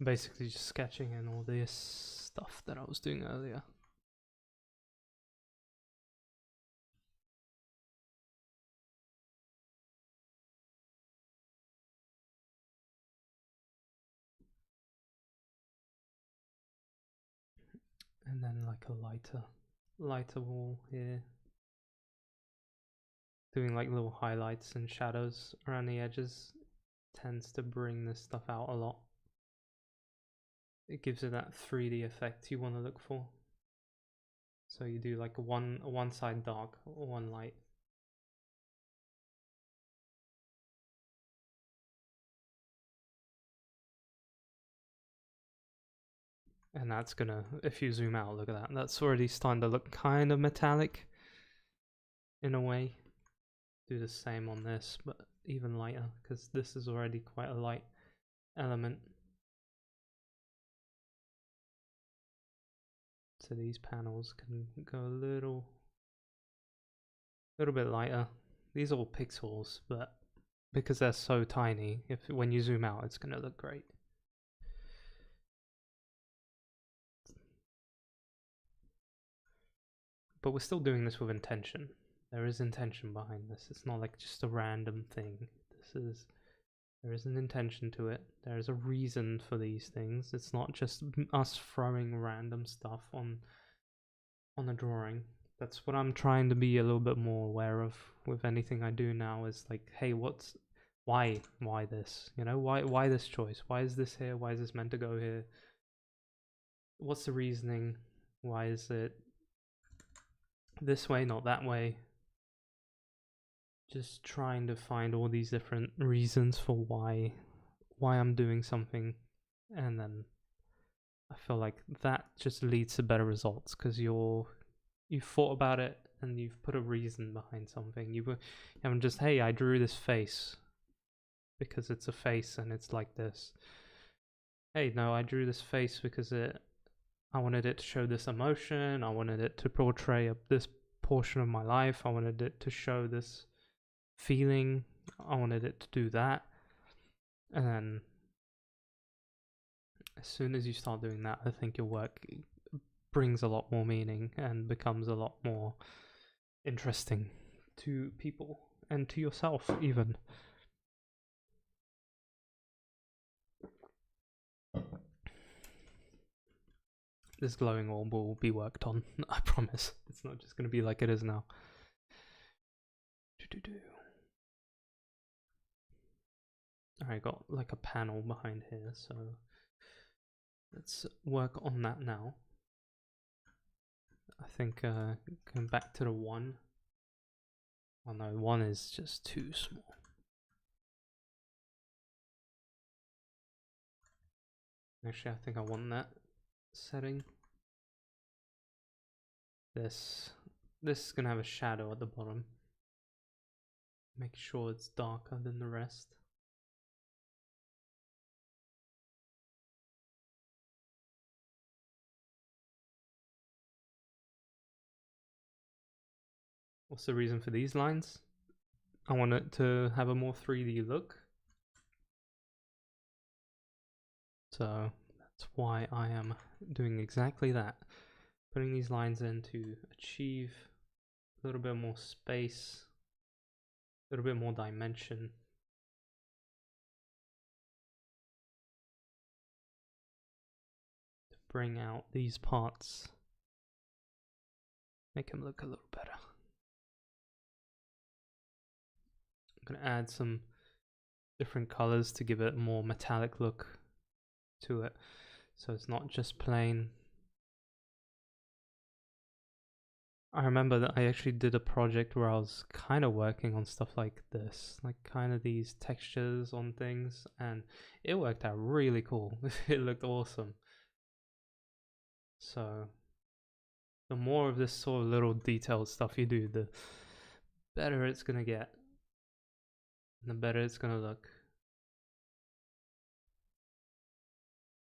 Basically just sketching in all this stuff that I was doing earlier. And then like a lighter wall here. Doing like little highlights and shadows around the edges tends to bring this stuff out a lot. It gives it that 3D effect you want to look for. So you do like one side dark, one light. And that's gonna, if you zoom out, look at that. That's already starting to look kind of metallic in a way. Do the same on this, but even lighter, because this is already quite a light element. So these panels can go a little bit lighter. These are all pixels, but because they're so tiny, when you zoom out, it's gonna look great. But we're still doing this with intention. There is intention behind this. It's not like just a random thing. There is an intention to it. There is a reason for these things. It's not just us throwing random stuff on a drawing. That's what I'm trying to be a little bit more aware of with anything I do now, is like, hey, why this? You know, why this choice? Why is this here? Why is this meant to go here? What's the reasoning? Why is it this way, not that way? Just trying to find all these different reasons for why I'm doing something, and then I feel like that just leads to better results, because you've thought about it and you've put a reason behind something. You haven't just, hey, I drew this face because it's a face and it's like this. Hey, no, I drew this face because I wanted it to show this emotion. I wanted it to portray this portion of my life. I wanted it to show this feeling. I wanted it to do that. And then as soon as you start doing that, I think your work brings a lot more meaning and becomes a lot more interesting to people and to yourself even. This glowing orb will be worked on, I promise. It's not just going to be like it is now. Alright, got like a panel behind here, so let's work on that now. I think going back to the 1. Oh no, 1 is just too small. Actually, I think I want that setting. This is gonna have a shadow at the bottom. Make sure it's darker than the rest. What's the reason for these lines? I want it to have a more 3D look. So that's why I am doing exactly that. Putting these lines in to achieve a little bit more space, a little bit more dimension. To bring out these parts. make him look a little better. I'm gonna add some different colors to give it a more metallic look to it, so it's not just plain. I remember that I actually did a project where I was kind of working on stuff like this, like kind of these textures on things, and it worked out really cool. It looked awesome. So the more of this sort of little detailed stuff you do, the better it's gonna get, and the better it's gonna look.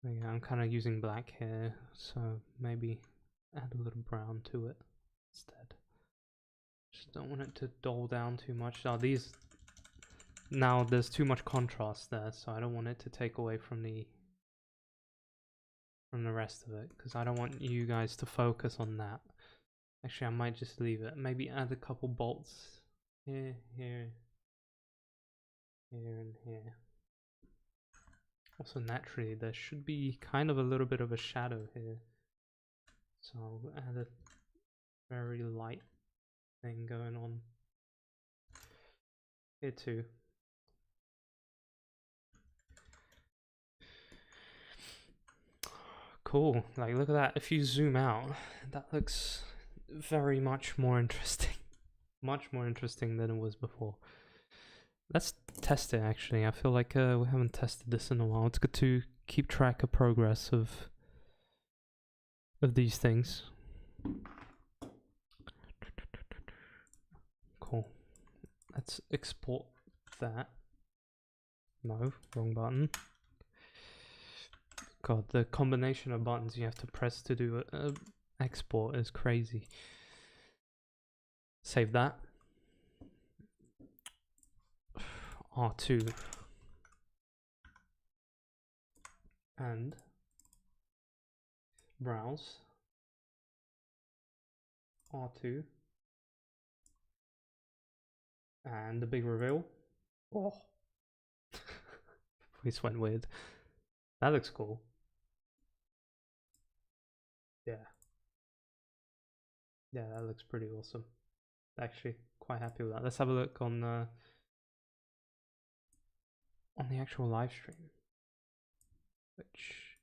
Yeah, I'm kind of using black here, so maybe add a little brown to it instead. Just don't want it to dull down too much. Now there's too much contrast there, so I don't want it to take away from the rest of it, because I don't want you guys to focus on that. Actually, I might just leave it. Maybe add a couple bolts here, here, here, and here. Also, naturally, there should be kind of a little bit of a shadow here, so I'll add a very light thing going on here too. Cool, like look at that. If you zoom out, that looks very much more interesting. Much more interesting than it was before. Let's test it actually. I feel like we haven't tested this in a while. It's good to keep track of progress of these things. Cool. Let's export that. No, wrong button. God, the combination of buttons you have to press to do export is crazy. Save that. R2. And browse. R2. And the big reveal. Oh. Voice went weird. That looks cool. Yeah. Yeah, that looks pretty awesome. Actually, quite happy with that. Let's have a look on the actual live stream. Which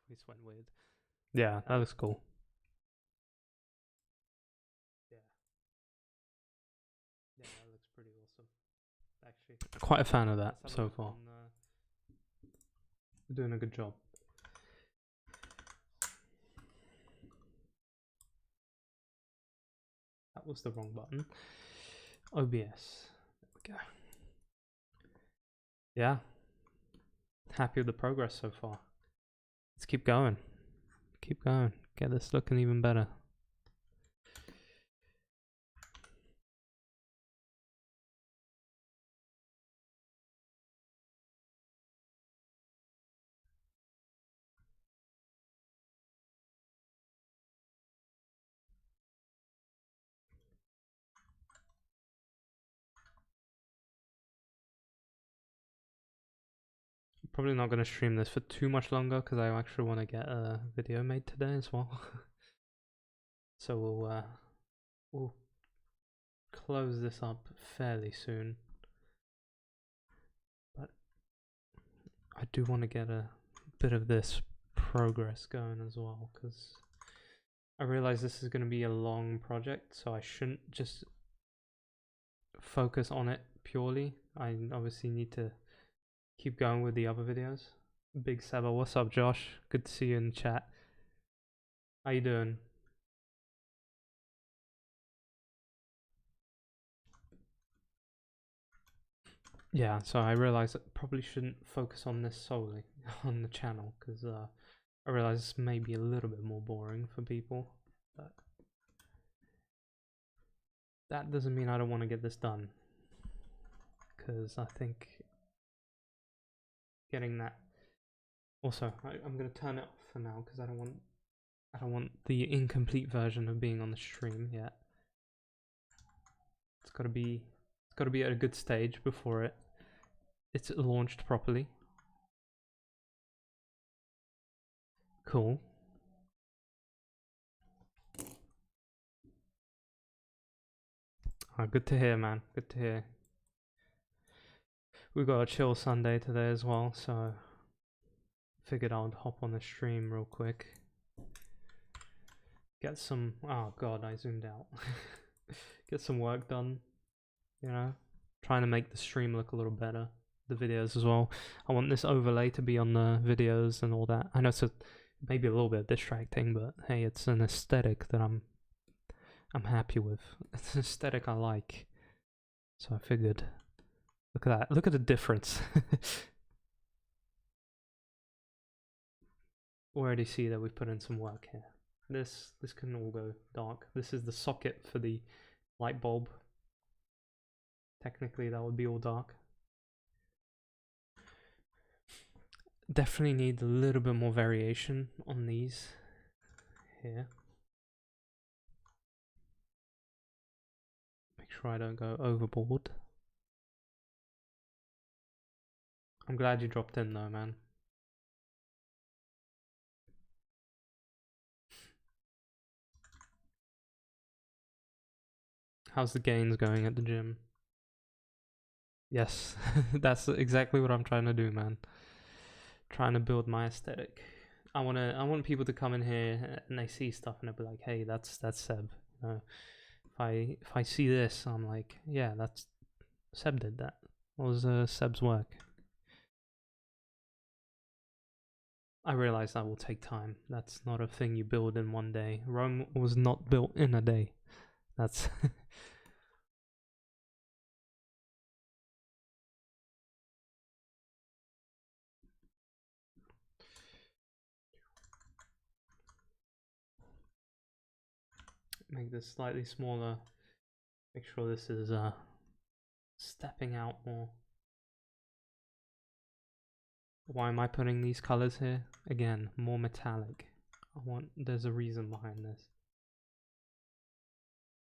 voice went weird. Yeah, that looks cool. Yeah. Yeah, that looks pretty awesome. Actually, quite a fan of that so far. We're doing a good job. That was the wrong button. OBS. There we go. Yeah. Happy with the progress so far. Let's keep going. Keep going. Get this looking even better. Probably not going to stream this for too much longer because I actually want to get a video made today as well. So we'll close this up fairly soon. But I do want to get a bit of this progress going as well, because I realize this is going to be a long project, so I shouldn't just focus on it purely. I obviously need to keep going with the other videos. Big Seba, what's up, Josh? Good to see you in chat. How you doing? Yeah, so I realized I probably shouldn't focus on this solely on the channel, because I realize this may be a little bit more boring for people, but that doesn't mean I don't want to get this done, because I think getting that. Also, I'm gonna turn it off for now because I don't want the incomplete version of being on the stream yet. It's gotta be at a good stage before it's launched properly. Cool. Good to hear, man. Good to hear. We got a chill Sunday today as well, so figured I'd hop on the stream real quick. Get some. Oh god, I zoomed out. Get some work done. You know, trying to make the stream look a little better. The videos as well. I want this overlay to be on the videos and all that. I know it's maybe a little bit distracting, but hey, it's an aesthetic that I'm happy with. It's an aesthetic I like. So I figured, look at that. Look at the difference. Already see that we've put in some work here. This can all go dark. This is the socket for the light bulb. Technically that would be all dark. Definitely need a little bit more variation on these here. Make sure I don't go overboard. I'm glad you dropped in though, man. How's the gains going at the gym? Yes, that's exactly what I'm trying to do, man. Trying to build my aesthetic. I want people to come in here and they see stuff and they'll be like, hey, that's Seb. You know, if I see this, I'm like, yeah, that's Seb did that. What was Seb's work? I realize that will take time. That's not a thing you build in one day. Rome was not built in a day. That's make this slightly smaller. Make sure this is stepping out more. Why am I putting these colors here? Again, more metallic. There's a reason behind this.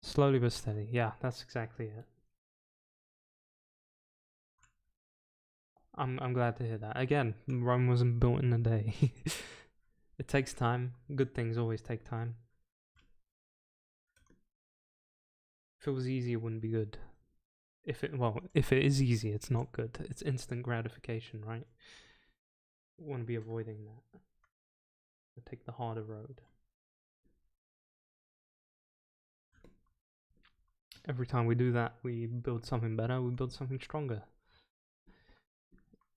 Slowly but steady. Yeah, that's exactly it. I'm glad to hear that. Again, Rome wasn't built in a day. It takes time. Good things always take time. If it was easy, it wouldn't be good. If it is easy, it's not good. It's instant gratification, right? We want to be avoiding that. We'll take the harder road. Every time we do that, we build something better, we build something stronger.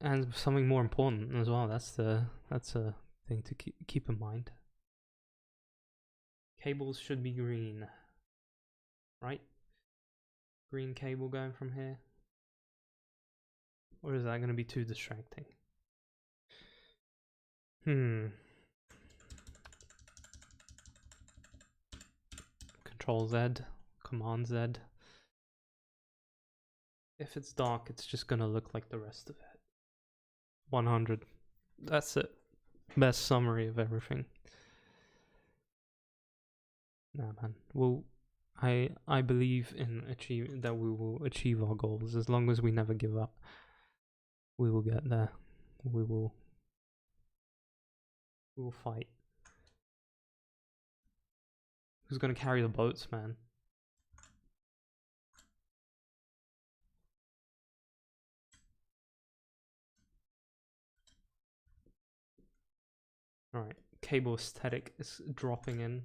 And something more important as well. That's a thing to keep in mind. Cables should be green, right? Green cable going from here. Or is that going to be too distracting? Control Z, Command Z. If it's dark, it's just going to look like the rest of it. 100. That's it. Best summary of everything. Nah, man. Well, I believe in that we will achieve our goals as long as we never give up. We will get there. We will fight. Who's gonna carry the boats, man? Alright, cable aesthetic is dropping in.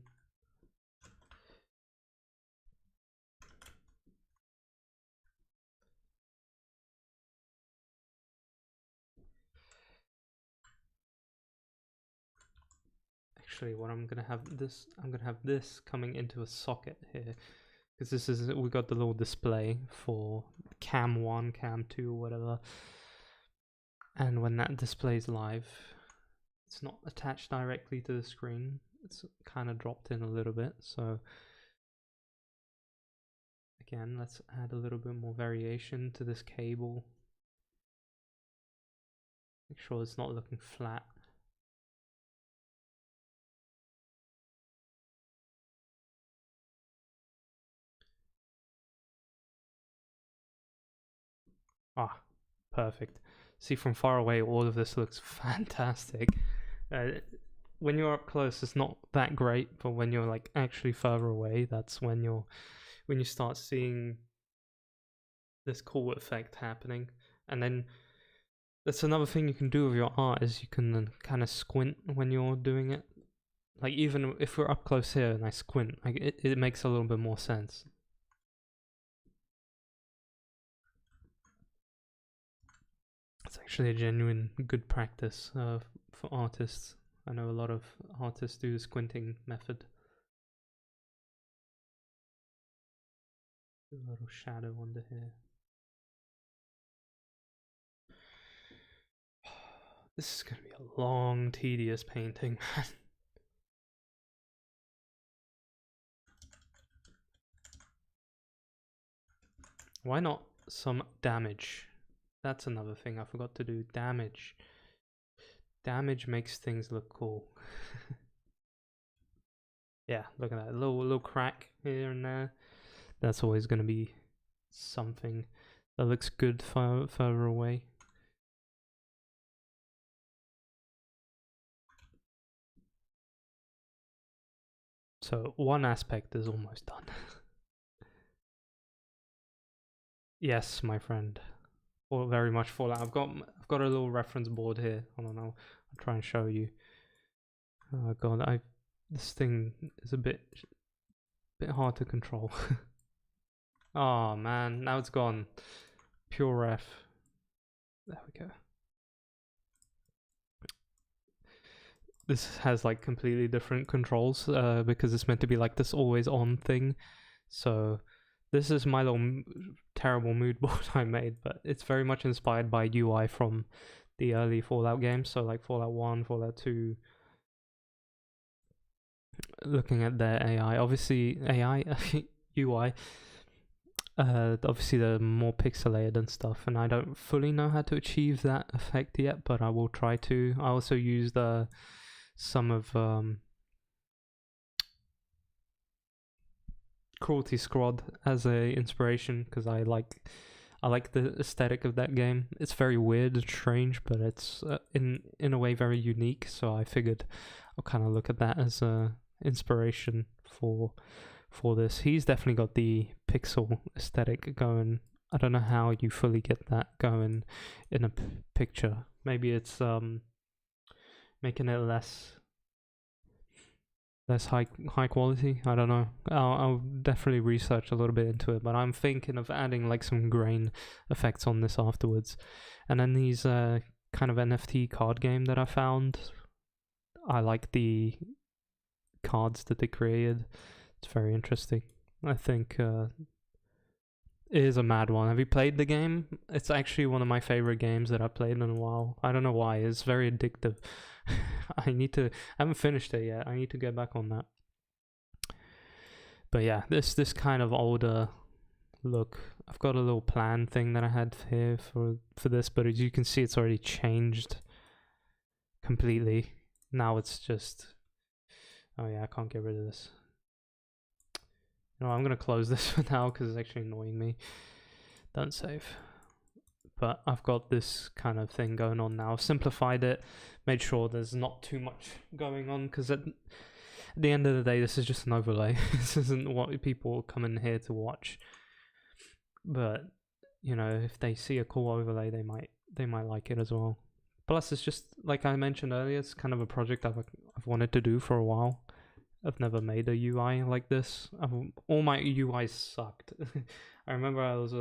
Actually, what I'm gonna have this coming into a socket here, because this is, we got the little display for cam 1, cam 2, whatever, and when that displays live, it's not attached directly to the screen, it's kind of dropped in a little bit. So again, let's add a little bit more variation to this cable. Make sure it's not looking flat. Ah, perfect. See, from far away, all of this looks fantastic. when you're up close, it's not that great, but when you're like actually further away, that's when you start seeing this cool effect happening. And then that's another thing you can do with your art, is you can kind of squint when you're doing it. Like, even if we're up close here and I squint, like it makes a little bit more sense. It's actually a genuine good practice for artists. I know a lot of artists do the squinting method. A little shadow under here. This is gonna be a long, tedious painting. Why not some damage? That's another thing I forgot to do. Damage. Damage makes things look cool. Yeah, look at that little crack here and there. That's always gonna be something that looks good further away. So one aspect is almost done. Yes, my friend. Well, very much Fallout. I've got a little reference board here. I don't know. I'll try and show you. Oh god, this thing is a bit hard to control. Oh man, now it's gone. Pure ref. There we go. This has like completely different controls because it's meant to be like this always on thing. So this is my little terrible mood board I made, but it's very much inspired by UI from the early Fallout games. So like Fallout 1, Fallout 2. Looking at their AI, obviously UI, obviously they're more pixelated and stuff, and I don't fully know how to achieve that effect yet, but I will try to. I also used some of Cruelty Squad as a inspiration because I like the aesthetic of that game. It's very weird and strange, but it's in a way very unique. So I figured I'll kind of look at that as a inspiration for this. He's definitely got the pixel aesthetic going. I don't know how you fully get that going in a picture. Maybe it's making it less high quality. I don't know. I'll definitely research a little bit into it, but I'm thinking of adding like some grain effects on this afterwards. And then these kind of NFT card game that I found. I like the cards that they created. It's very interesting. I think it is a mad one. Have you played the game? It's actually one of my favorite games that I've played in a while. I don't know why. It's very addictive. I haven't finished it yet. I need to get back on that. But yeah, this kind of older look. I've got a little plan thing that I had here for this, but as you can see, it's already changed completely. Now it's just, oh yeah, I can't get rid of this. You know, I'm gonna close this for now because it's actually annoying me. Don't save. But I've got this kind of thing going on now. Simplified it, made sure there's not too much going on, because at the end of the day, this is just an overlay. This isn't what people come in here to watch. But you know, if they see a cool overlay, they might like it as well. Plus, it's just like I mentioned earlier, it's kind of a project I've wanted to do for a while. I've never made a UI like this. All my UIs sucked. I remember I was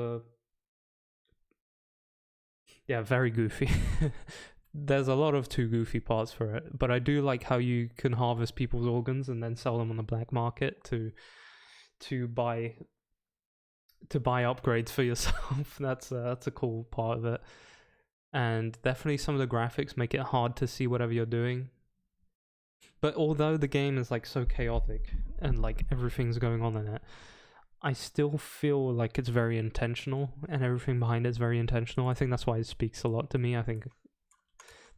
very goofy. There's a lot of too goofy parts for it, but I do like how you can harvest people's organs and then sell them on the black market to buy upgrades for yourself. That's a cool part of it. And definitely some of the graphics make it hard to see whatever you're doing. But although the game is like so chaotic and like everything's going on in it, I still feel like it's very intentional, and everything behind it is very intentional. I think that's why it speaks a lot to me. I think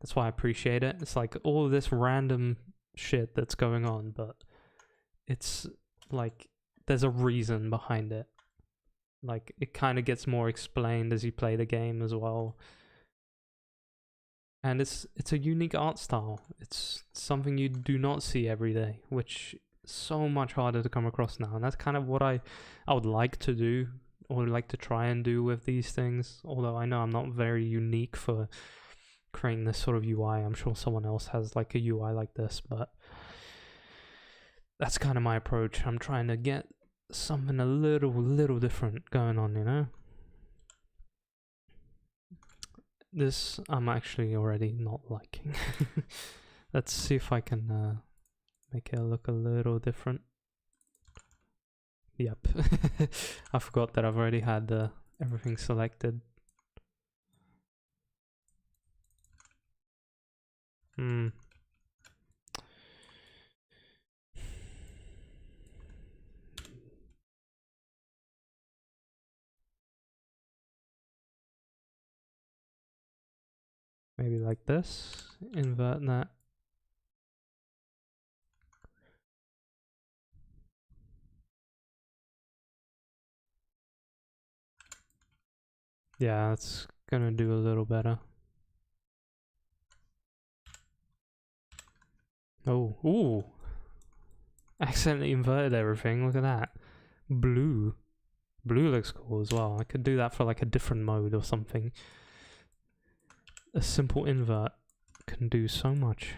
that's why I appreciate it. It's like all of this random shit that's going on, but it's like there's a reason behind it. Like it kind of gets more explained as you play the game as well. and it's a unique art style. It's something you do not see every day, which is so much harder to come across now. And that's kind of what I would like to do, or like to try and do with these things. Although I know I'm not very unique for creating this sort of UI. I'm sure someone else has like a UI like this, but that's kind of my approach. I'm trying to get something a little different going on, you know? This I'm actually already not liking. Let's see if I can make it look a little different. Yep. I forgot that I've already had everything selected. Maybe like this. Invert that. Yeah, it's gonna do a little better. Oh, ooh. Accidentally inverted everything, look at that. Blue. Blue looks cool as well. I could do that for like a different mode or something. A simple invert can do so much.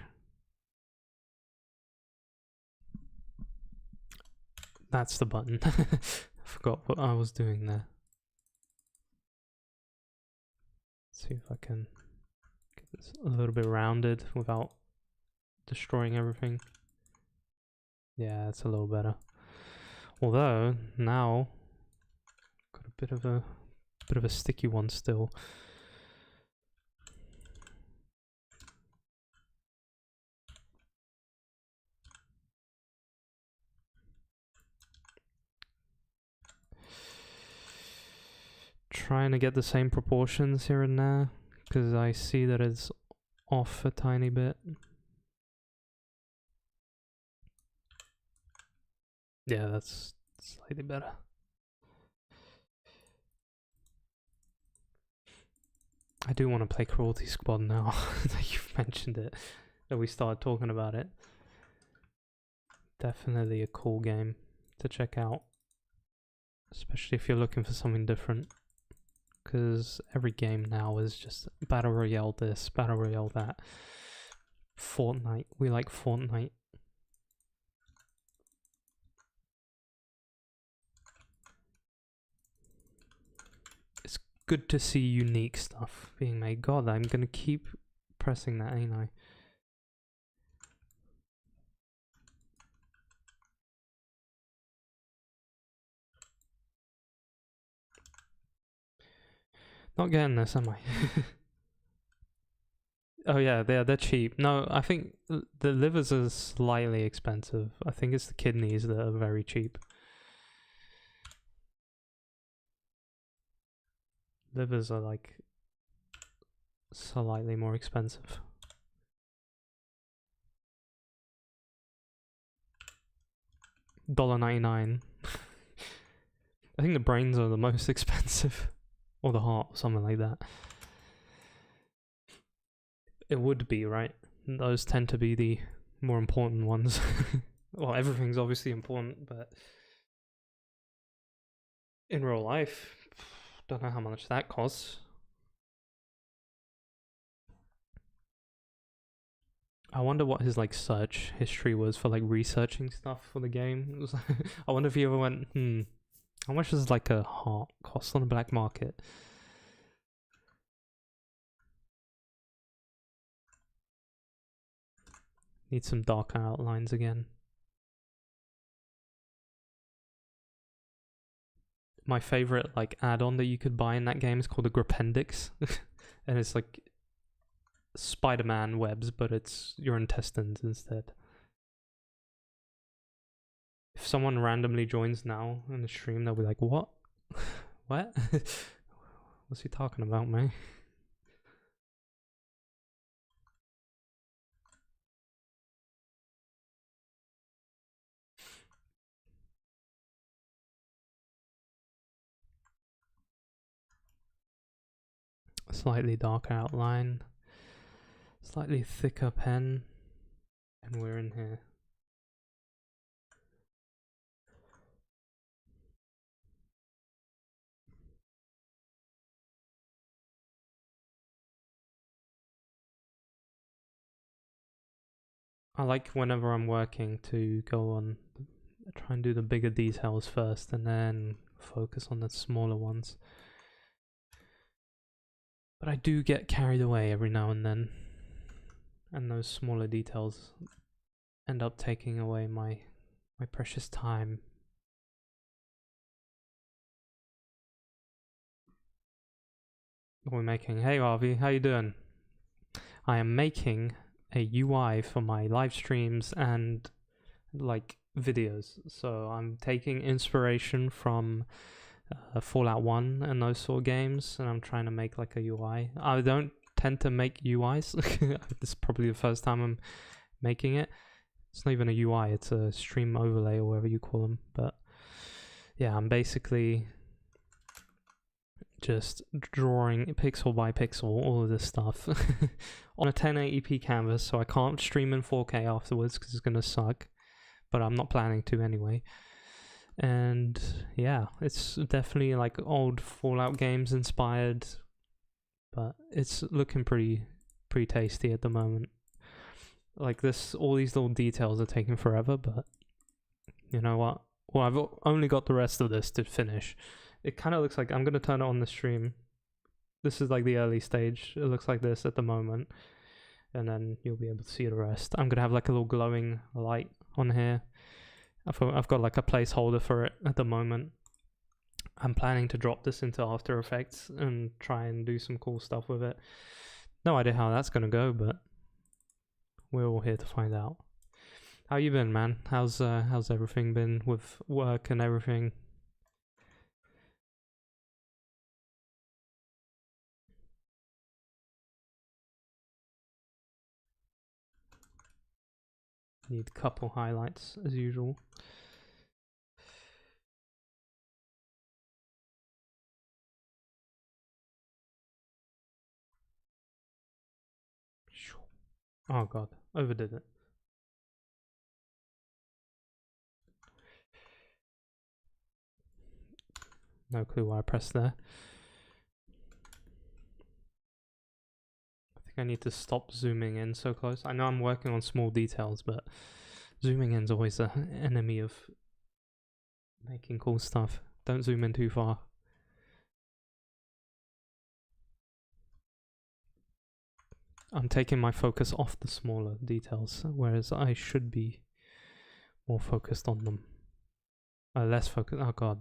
That's the button. I forgot what I was doing there. Let's see if I can get this a little bit rounded without destroying everything. Yeah, it's a little better. Although now got a bit of a sticky one still. Trying to get the same proportions here and there, because I see that it's off a tiny bit. Yeah, that's slightly better. I do want to play Cruelty Squad now that you've mentioned it, that we started talking about it. Definitely a cool game to check out, especially if you're looking for something different, because every game now is just Battle Royale this, Battle Royale that. Fortnite, we like Fortnite. It's good to see unique stuff being made. God, I'm gonna keep pressing that, ain't I? Not getting this, am I? Oh yeah, they're cheap. No, I think the livers are slightly expensive. I think it's the kidneys that are very cheap. Livers are like slightly more expensive. $1.99. I think the brains are the most expensive. Or the heart, or something like that. It would be, right? Those tend to be the more important ones. Well, everything's obviously important, but in real life, don't know how much that costs. I wonder what his like search history was for like researching stuff for the game. I wonder if he ever went, how much does like a heart cost on the black market? Need some darker outlines again. My favorite like add-on that you could buy in that game is called the Grapendix. And it's like Spider-Man webs, but it's your intestines instead. If someone randomly joins now in the stream, they'll be like, what? What? What's he talking about, mate? Slightly darker outline. slightly thicker pen, and we're in here. I like whenever I'm working to go on, try and do the bigger details first and then focus on the smaller ones. But I do get carried away every now and then, and those smaller details end up taking away my precious time. What are we making? Hey Harvey, how you doing? I am making a UI for my live streams and like videos. So I'm taking inspiration from Fallout 1 and those sort of games, and I'm trying to make like a UI. I don't tend to make UIs. This is probably the first time I'm making it. It's not even a UI, it's a stream overlay or whatever you call them. But yeah, I'm basically just drawing pixel by pixel all of this stuff on a 1080p canvas, so I can't stream in 4K afterwards because it's gonna suck, but I'm not planning to anyway. And yeah, it's definitely like old Fallout games inspired, but it's looking pretty tasty at the moment. Like this, all these little details are taking forever, but you know what? Well, I've only got the rest of this to finish. It kind of looks like, I'm going to turn it on the stream. This is like the early stage. It looks like this at the moment. And then you'll be able to see the rest. I'm going to have like a little glowing light on here. I've got like a placeholder for it at the moment. I'm planning to drop this into After Effects and try and do some cool stuff with it. No idea how that's going to go, but we're all here to find out. How you been, man? How's everything been with work and everything? Need a couple highlights as usual. Oh god, overdid it. No clue why I pressed there. I think I need to stop zooming in so close. I know I'm working on small details, but zooming in is always an enemy of making cool stuff. Don't zoom in too far. I'm taking my focus off the smaller details, whereas I should be more focused on them. Less focused. Oh god.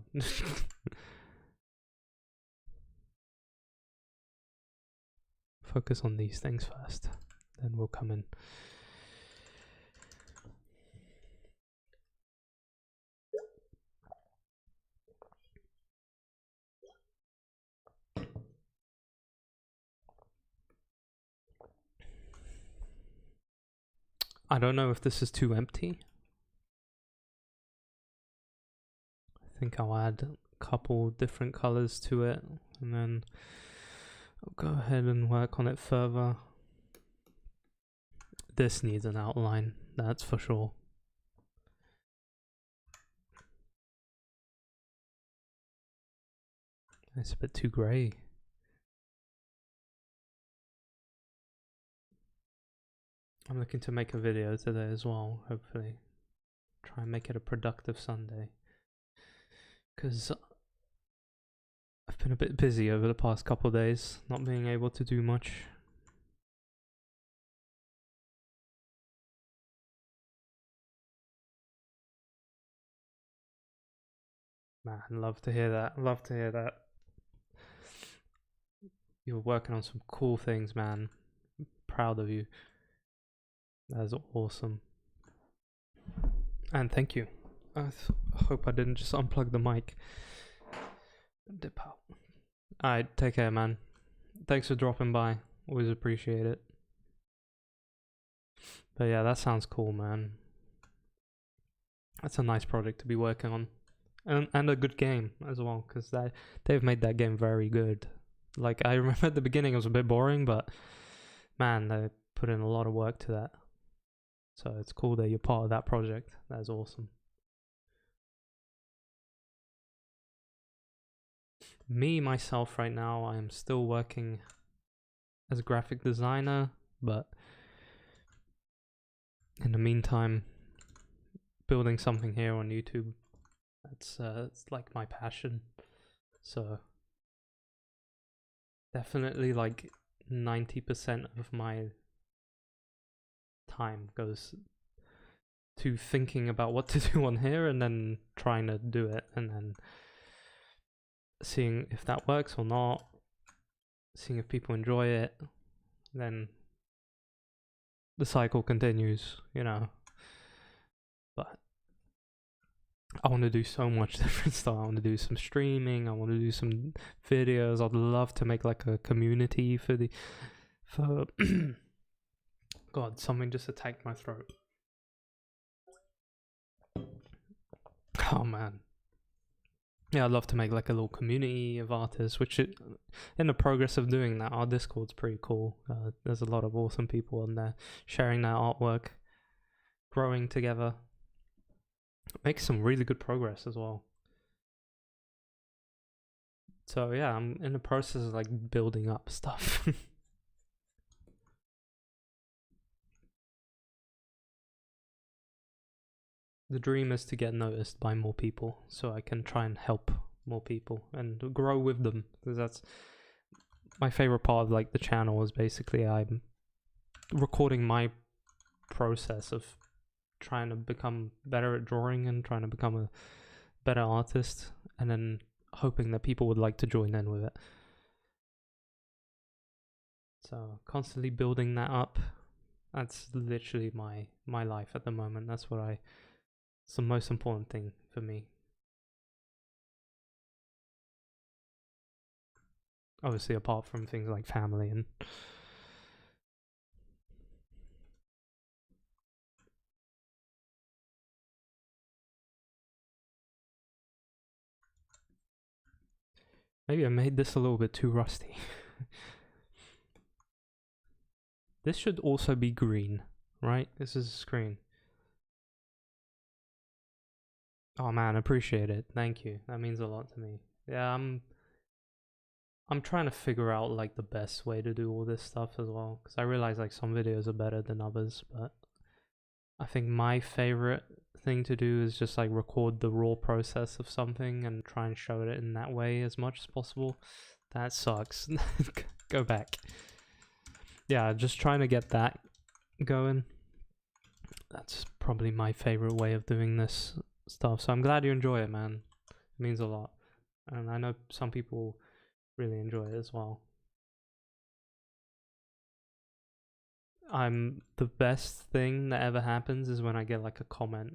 Focus on these things first, then we'll come in. I don't know if this is too empty. I think I'll add a couple different colors to it, and then I'll go ahead and work on it further. This needs an outline, that's for sure. It's a bit too grey. I'm looking to make a video today as well, hopefully. Try and make it a productive Sunday. Because I've been a bit busy over the past couple of days, not being able to do much. Man, love to hear that. Love to hear that. You're working on some cool things, man. Proud of you. That's awesome. And thank you. I hope I didn't just unplug the mic. Dip out. Alright, take care, man. Thanks for dropping by. Always appreciate it. But yeah, that sounds cool, man. That's a nice project to be working on. And a good game as well, because they've made that game very good. Like, I remember at the beginning it was a bit boring, but man, put in a lot of work to that. So it's cool that you're part of that project. That's awesome. Me, myself, right now, I am still working as a graphic designer, but in the meantime, building something here on YouTube. It's like my passion. So definitely like 90% of my time goes to thinking about what to do on here and then trying to do it and then seeing if that works or not, seeing if people enjoy it, then the cycle continues, you know. But I want to do so much different stuff. I want to do some streaming, I want to do some videos. I'd love to make like a community for God, something just attacked my throat. Oh man. Yeah, I'd love to make like a little community of artists, which in the progress of doing that, our Discord's pretty cool. There's a lot of awesome people on there sharing their artwork, growing together. Make some really good progress as well. So yeah, I'm in the process of like building up stuff. The dream is to get noticed by more people so I can try and help more people and grow with them, because that's my favorite part of like the channel. Is basically I'm recording my process of trying to become better at drawing and trying to become a better artist, and then hoping that people would like to join in with it. So constantly building that up. That's literally my life at the moment. That's what it's the most important thing for me. Obviously, apart from things like family and maybe I made this a little bit too rusty. This should also be green, right? This is a screen. Oh man, appreciate it. Thank you. That means a lot to me. Yeah, I'm trying to figure out like the best way to do all this stuff as well, because I realize like some videos are better than others, but I think my favorite thing to do is just like record the raw process of something and try and show it in that way as much as possible. That sucks. Go back. Yeah, just trying to get that going. That's probably my favorite way of doing this stuff. So I'm glad you enjoy it, man. It means a lot. And I know some people really enjoy it as well. The best thing that ever happens is when I get like a comment,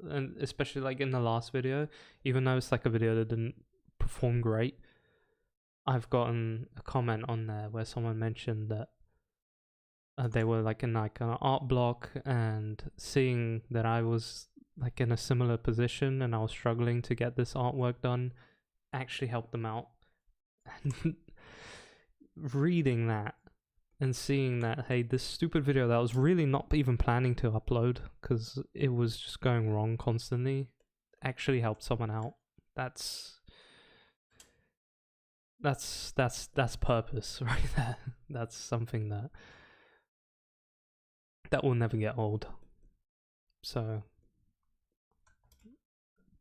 and especially like in the last video, even though it's like a video that didn't perform great, I've gotten a comment on there where someone mentioned that they were like in like an art block, and seeing that I was like in a similar position and I was struggling to get this artwork done actually helped them out. And reading that and seeing that, hey, this stupid video that I was really not even planning to upload because it was just going wrong constantly actually helped someone out. That's purpose right there. That's something that will never get old. So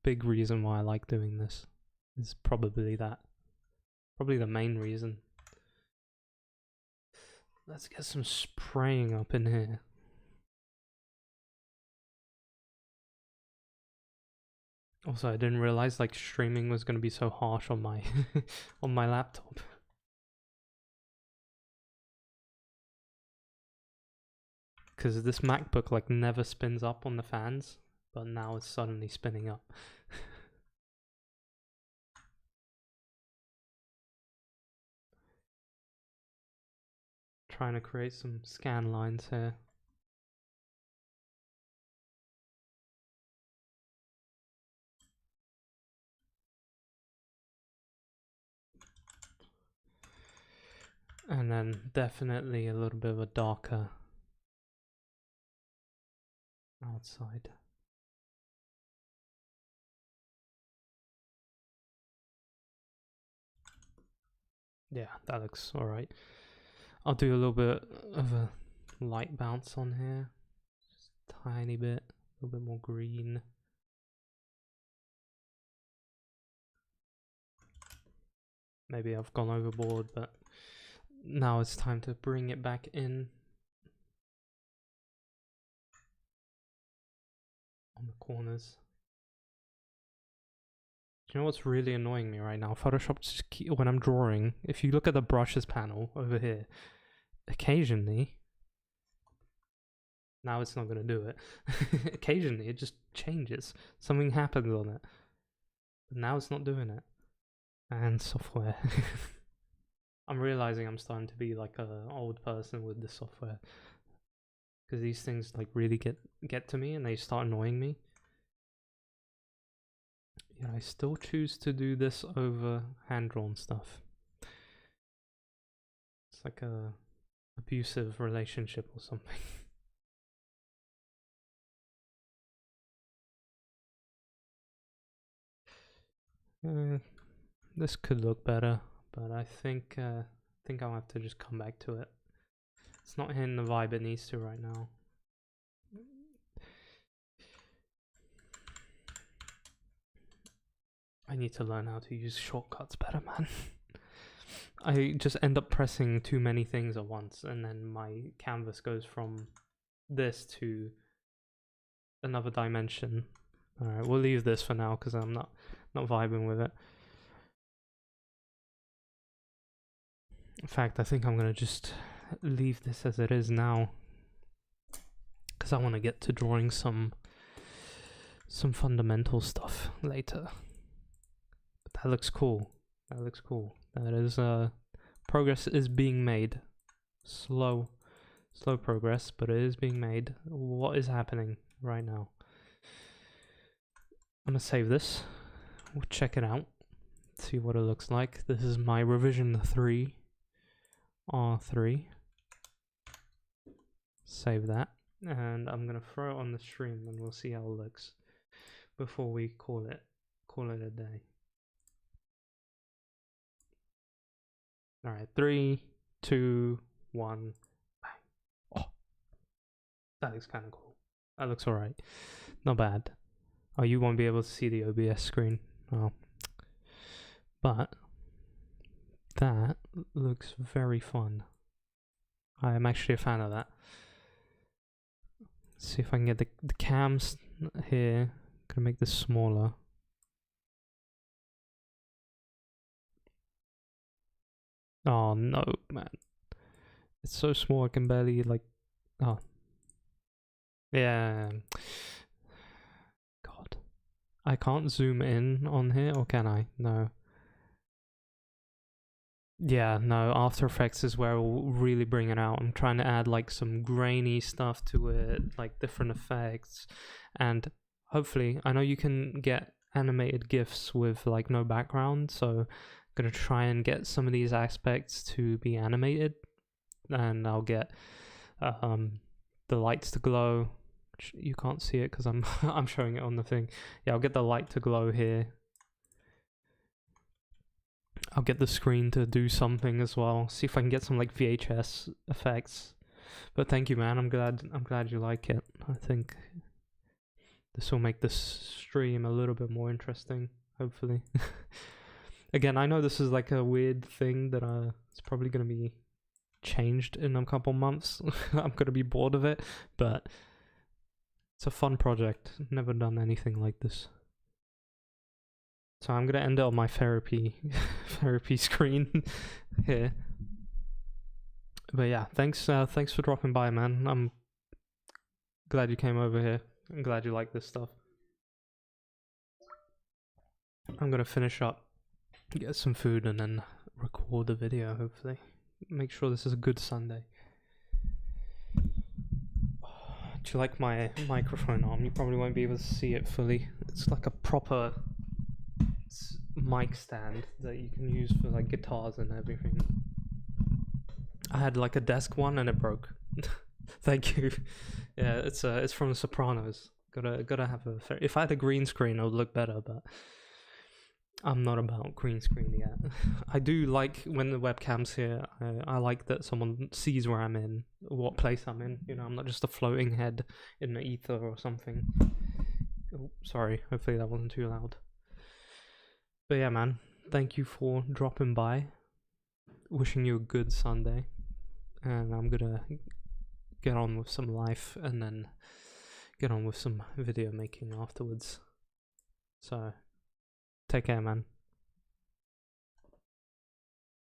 big reason why I like doing this is probably that. Probably the main reason. Let's get some spraying up in here. Also, I didn't realize like streaming was going to be so harsh on my on my laptop. Because this MacBook like never spins up on the fans, but now it's suddenly spinning up. Trying to create some scan lines here. And then definitely a little bit of a darker outside. Yeah, that looks alright. I'll do a little bit of a light bounce on here. Just a tiny bit. A little bit more green. Maybe I've gone overboard, but now it's time to bring it back in. On the corners. Do you know what's really annoying me right now? Photoshop just when I'm drawing, if you look at the brushes panel over here, occasionally, now it's not going to do it. Occasionally it just changes. Something happens on it. But now it's not doing it. And software. I'm realizing I'm starting to be like an old person with the software. Because these things like really get to me and they start annoying me. Yeah, I still choose to do this over hand-drawn stuff. It's like a abusive relationship or something. This could look better, but I think I'll have to just come back to it. It's not hitting the vibe it needs to right now. I need to learn how to use shortcuts better, man. I just end up pressing too many things at once, and then my canvas goes from this to another dimension. Alright, we'll leave this for now because I'm not vibing with it. In fact, I think I'm gonna just leave this as it is now, because I want to get to drawing some fundamental stuff later. But that looks cool. That looks cool. That is progress is being made. Slow progress, but it is being made. What is happening right now? I'm gonna save this. We'll check it out. See what it looks like. This is my revision 3. R3. Save that. And I'm gonna throw it on the stream and we'll see how it looks before we call it a day. Alright, 3, 2, 1, bang. Oh, that looks kind of cool. That looks alright. Not bad. Oh, you won't be able to see the OBS screen. Oh. But that looks very fun. I am actually a fan of that. Let's see if I can get the cams here. Gonna make this smaller. Oh no, man. It's so small I can barely like... Oh. Yeah. God. I can't zoom in on here, or can I? No. Yeah, no, After Effects is where we'll really bring it out. I'm trying to add like some grainy stuff to it, like different effects. And hopefully, I know you can get animated GIFs with like no background, so I'm gonna try and get some of these aspects to be animated. And I'll get the lights to glow. You can't see it because I'm I'm showing it on the thing. Yeah, I'll get the light to glow here. I'll get the screen to do something as well. See if I can get some like VHS effects. But thank you, man. I'm glad you like it. I think this will make this stream a little bit more interesting, hopefully. Again, I know this is like a weird thing that it's probably gonna be changed in a couple months. I'm gonna be bored of it, but it's a fun project. Never done anything like this. So I'm gonna end it on my therapy screen here. But yeah, thanks for dropping by, man. I'm glad you came over here. I'm glad you like this stuff. I'm gonna finish up, get some food, and then record the video, hopefully. Make sure this is a good Sunday. Do you like my microphone arm? You probably won't be able to see it fully. It's like a proper mic stand that you can use for like guitars and everything. I had like a desk one and it broke. Thank you. Yeah, it's from The Sopranos. Gotta have a fair. If I had a green screen, it would look better, but I'm not about green screen yet. I do like when the webcam's here. I like that someone sees where I'm in, what place I'm in. You know, I'm not just a floating head in the ether or something. Oh, sorry. Hopefully that wasn't too loud. But yeah, man. Thank you for dropping by. Wishing you a good Sunday. And I'm gonna get on with some life and then get on with some video making afterwards. So, take care, man.